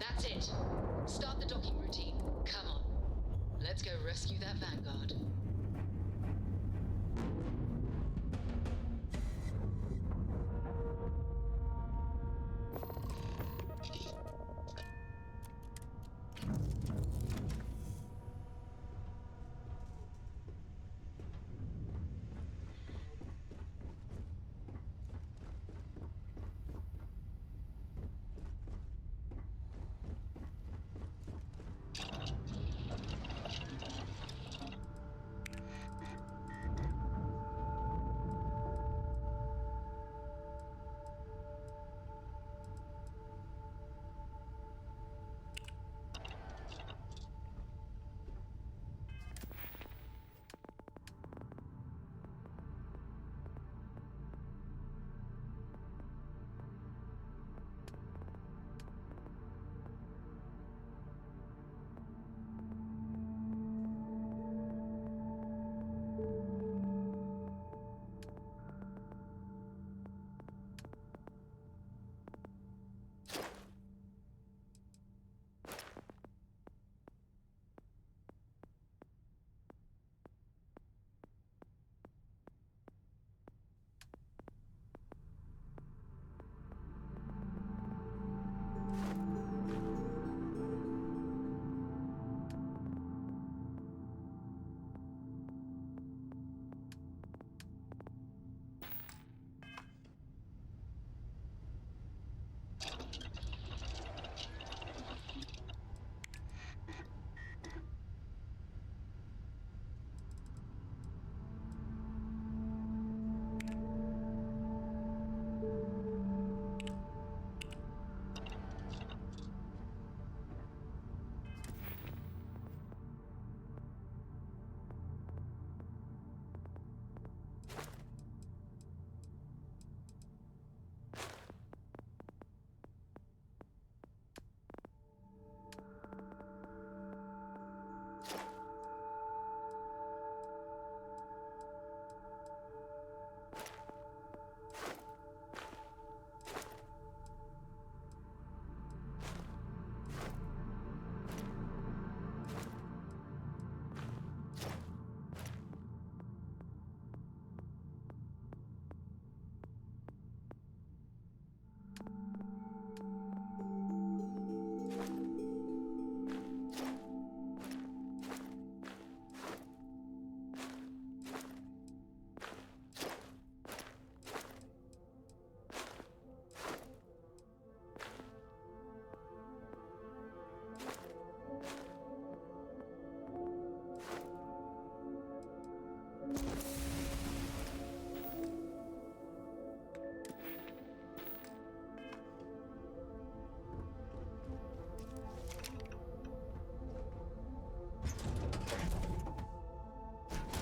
That's it. Start the docking routine. Come on. Let's go rescue that Vanguard.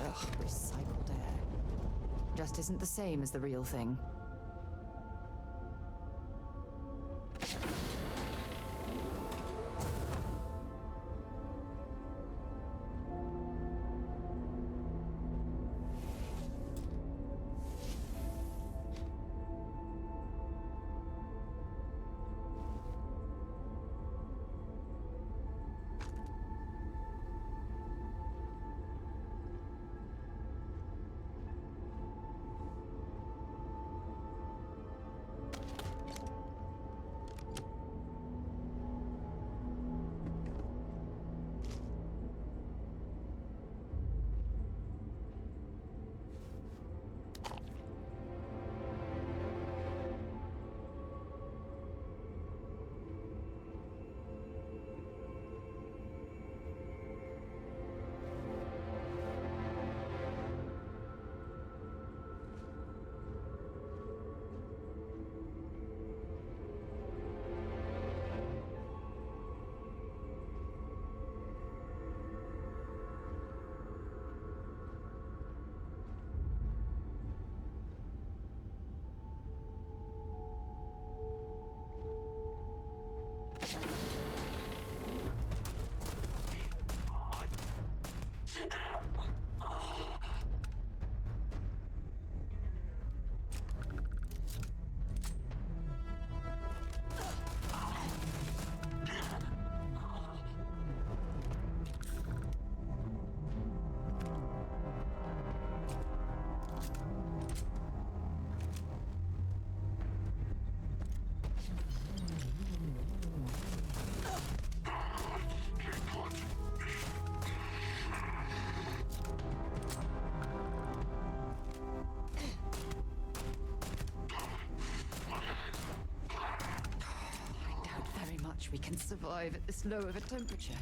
Ugh, recycled air. Just isn't the same as the real thing. we can survive at this low of a temperature.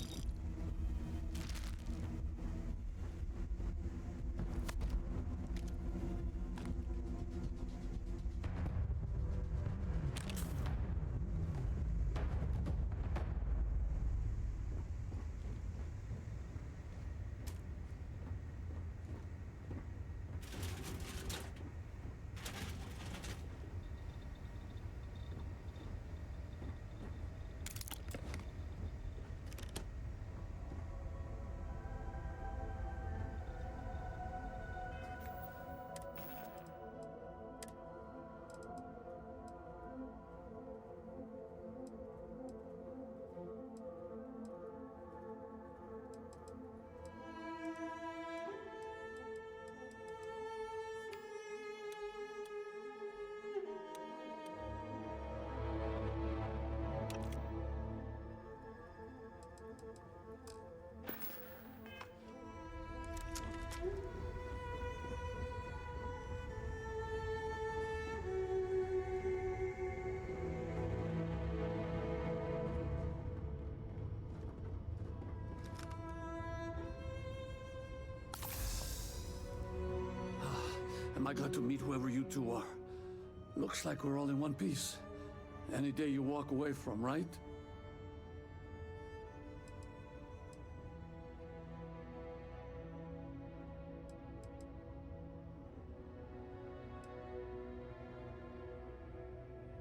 Am I glad to meet whoever you two are? Looks like we're all in one piece. Any day you walk away from, right?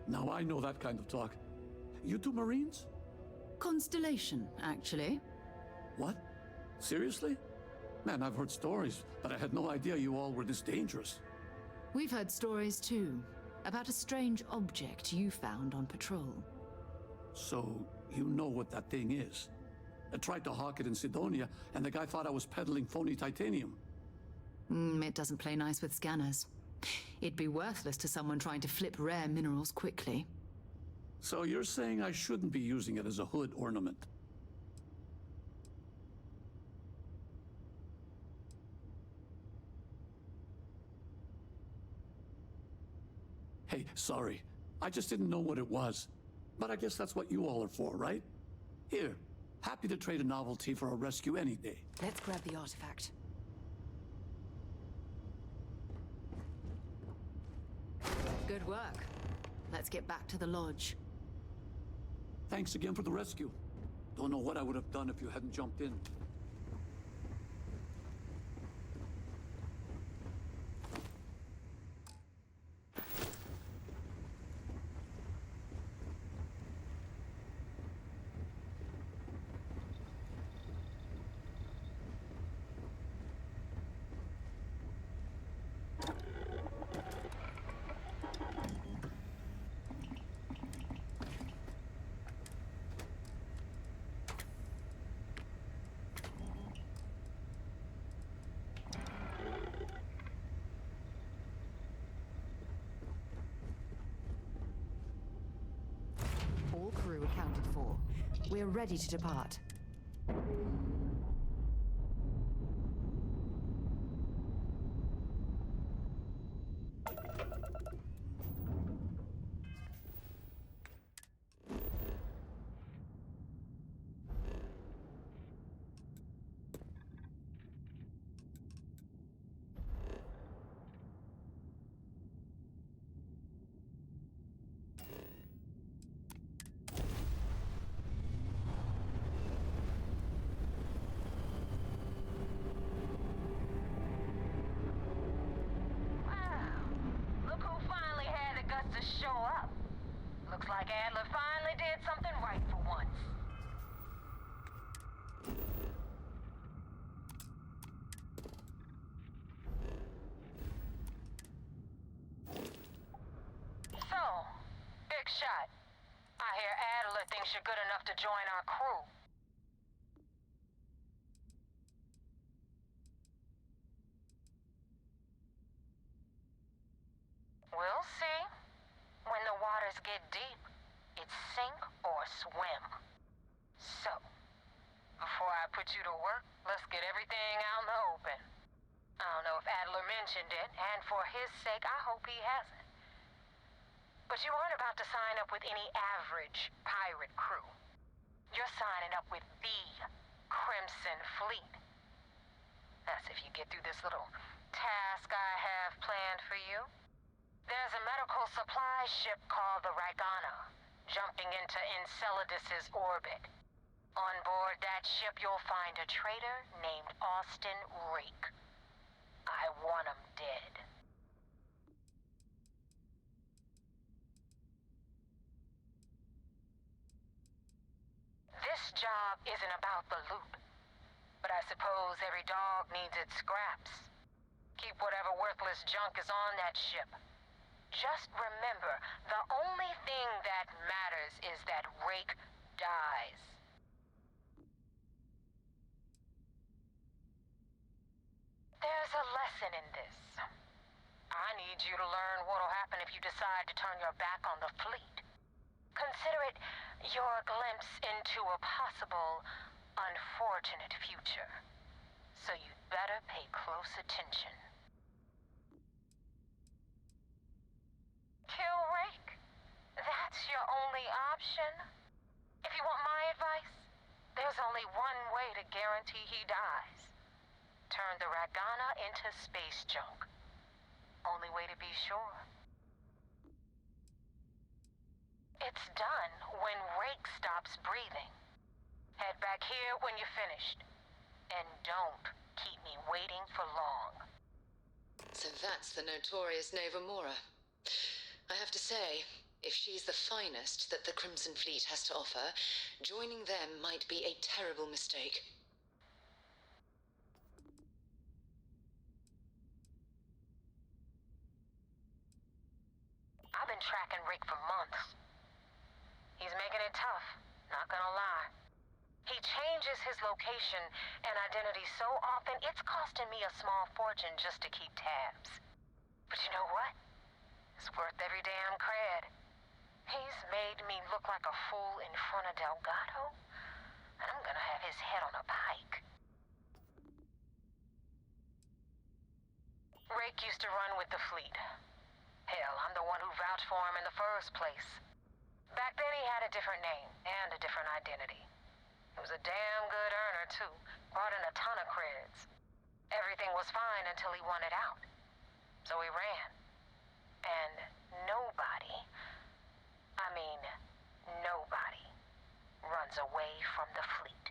Now I know that kind of talk. You two Marines? Constellation, actually. What? Seriously? Man, I've heard stories, but I had no idea you all were this dangerous. We've heard stories too, about a strange object you found on patrol. So, you know what that thing is? I tried to hawk it in Sidonia, and the guy thought I was peddling phony titanium. It doesn't play nice with scanners. It'd be worthless to someone trying to flip rare minerals quickly. So you're saying I shouldn't be using it as a hood ornament? Hey, sorry. I just didn't know what it was. But I guess that's what you all are for, right? Here, happy to trade a novelty for a rescue any day. Let's grab the artifact. Good work. Let's get back to the lodge. Thanks again for the rescue. Don't know what I would have done if you hadn't jumped in. All crew accounted for. We're ready to depart. Show up. Looks like Adler finally did something right for once. So, big shot. I hear Adler thinks you're good enough to join our crew. We'll see. When the waters get deep, it's sink or swim. So, before I put you to work, let's get everything out in the open. I don't know if Adler mentioned it, and for his sake, I hope he hasn't. But you aren't about to sign up with any average pirate crew. with the Crimson Fleet. That's if you get through this little task I have planned for you. There's a medical supply ship called the Ragana, jumping into Enceladus's orbit. On board that ship, you'll find a traitor named Austin Rake. I want him dead. This job isn't about the loot, but I suppose every dog needs its scraps. Keep whatever worthless junk is on that ship. Just remember, the only thing that matters is that Rake dies. There's a lesson in this. I need you to learn what'll happen if you decide to turn your back on the fleet. Consider it your glimpse into a possible, unfortunate future. So you'd better pay close attention. Kill Rake? That's your only option? If you want my advice, there's only one way to guarantee he dies. Turn the Ragana into space junk. Only way to be sure. It's done when Rake stops breathing. Head back here when you're finished. And don't keep me waiting for long. So that's the notorious Neva Mora. I have to say, if she's the finest that the Crimson Fleet has to offer, joining them might be a terrible mistake. I've been tracking Rake for months. He's making it tough, not gonna lie. He changes his location and identity so often, it's costing me a small fortune just to keep tabs. But you know what? It's worth every damn cred. He's made me look like a fool in front of Delgado, and I'm gonna have his head on a pike. Rake used to run with the fleet. Hell, I'm the one who vouched for him in the first place. Back then he had a different name and a different identity. He was a damn good earner, too. Brought in a ton of creds. Everything was fine until he wanted out. So he ran. And nobody, I mean, nobody, runs away from the fleet.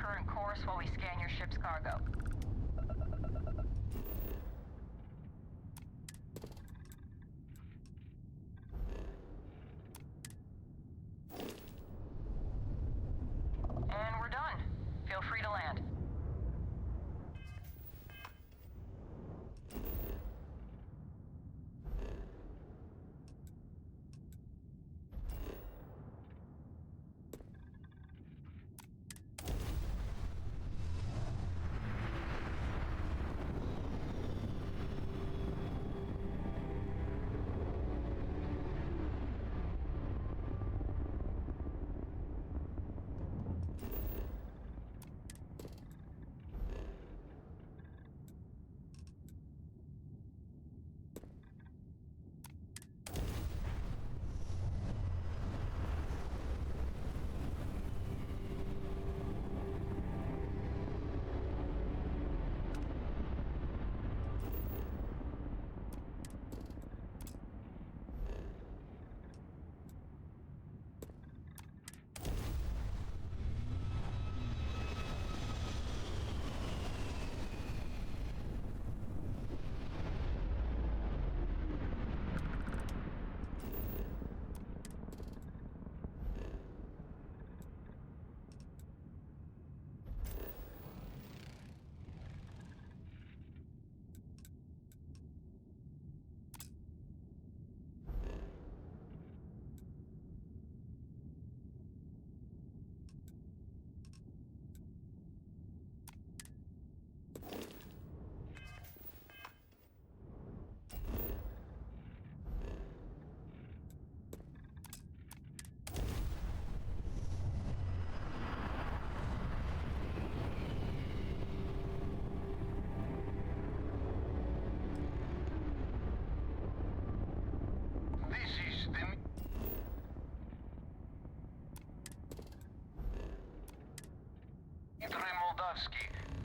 current course while we scan your ship's cargo. And we're done. Feel free to land.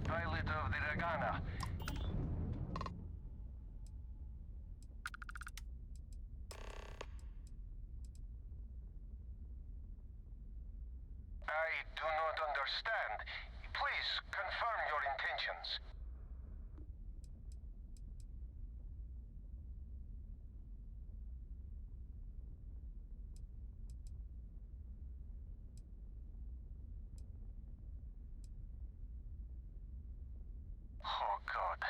Pilot of the Ragana. I do not understand. Please confirm your intentions. Oh God,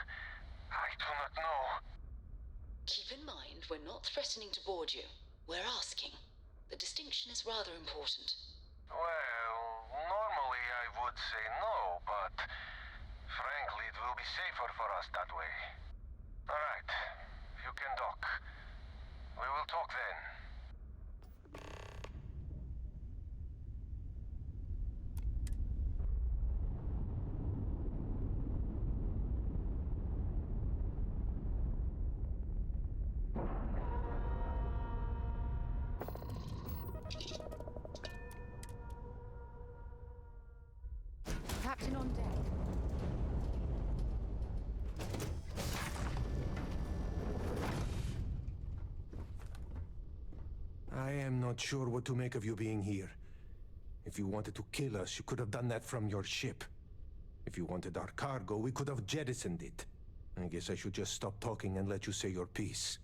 I do not know. Keep in mind, we're not threatening to board you. We're asking. The distinction is rather important. Well, normally I would say no, but frankly it will be safer for us that way. Alright, you can dock. We will talk then. Captain on deck. I am not sure what to make of you being here. If you wanted to kill us, you could have done that from your ship. If you wanted our cargo, we could have jettisoned it. I guess I should just stop talking and let you say your piece.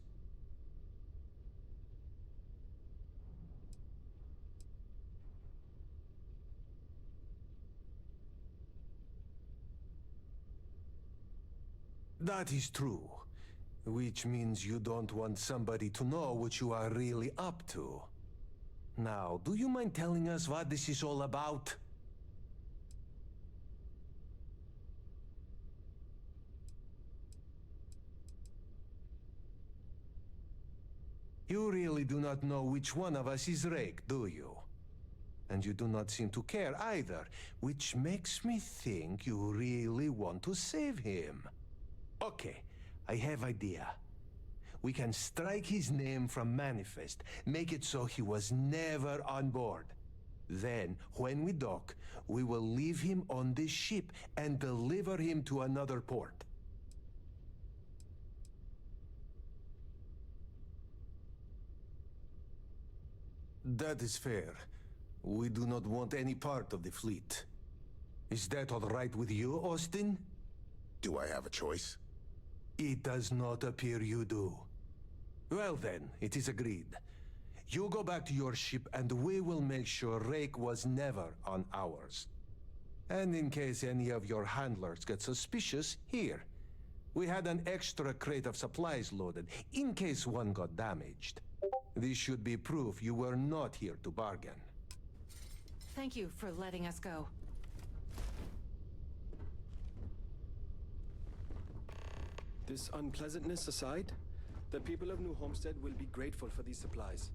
That is true. Which means you don't want somebody to know what you are really up to. Now, do you mind telling us what this is all about? You really do not know which one of us is Rake, do you? And you do not seem to care either, which makes me think you really want to save him. Okay, I have idea. We can strike his name from Manifest, make it so he was never on board. Then, when we dock, we will leave him on this ship and deliver him to another port. That is fair. We do not want any part of the fleet. Is that all right with you, Austin? Do I have a choice? It does not appear you do. Well then, it is agreed. You go back to your ship and we will make sure Rake was never on ours. And in case any of your handlers get suspicious, here. We had an extra crate of supplies loaded, in case one got damaged. This should be proof you were not here to bargain. Thank you for letting us go. This unpleasantness aside, the people of New Homestead will be grateful for these supplies.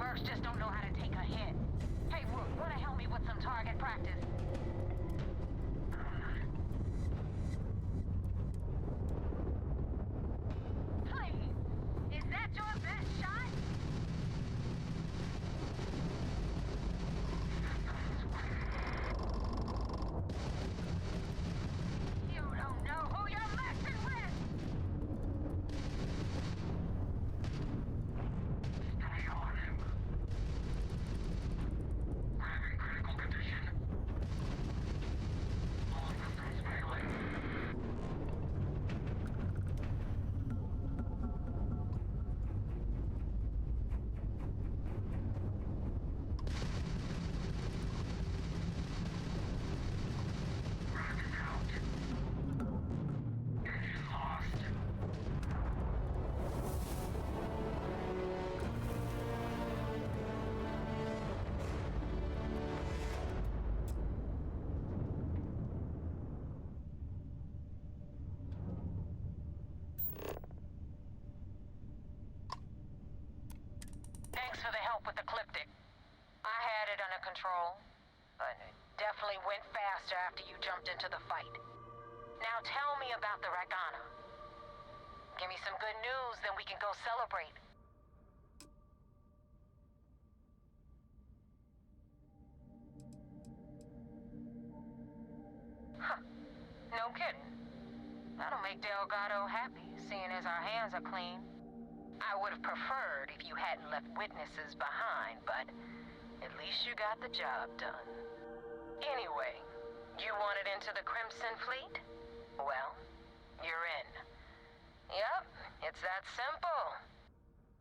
mercs just don't know how to take a hit. Hey, Rook, wanna help me with some target practice? Please, is that your best shot? You don't know who you're messing with! Stay on him. We're in critical condition. All systems failing. Rack out. Engine lost. Thanks for the help with the Cliptic. I had it under control, but it definitely went faster after you jumped into the fight. Now tell me about the Ragana. Give me some good news, then we can go celebrate. Huh. No kidding. That'll make Delgado happy, seeing as our hands are clean. I would have preferred if you hadn't left witnesses behind, but at least you got the job done. Anyway, you wanted into the Crimson Fleet? Well, you're in. Yep, it's that simple.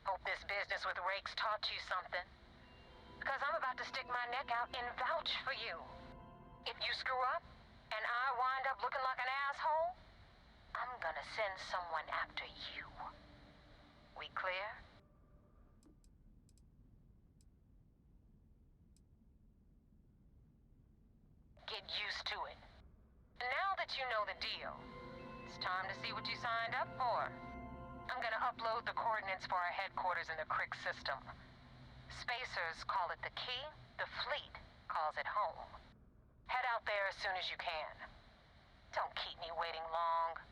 Hope this business with Rakes taught you something. Because I'm about to stick my neck out and vouch for you. If you screw up, and I wind up looking like an asshole, I'm gonna send someone after you. We clear? Get used to it. Now that you know the deal, it's time to see what you signed up for. I'm gonna upload the coordinates for our headquarters in the Crick system. Spacers call it the key, the fleet calls it home. Head out there as soon as you can. Don't keep me waiting long.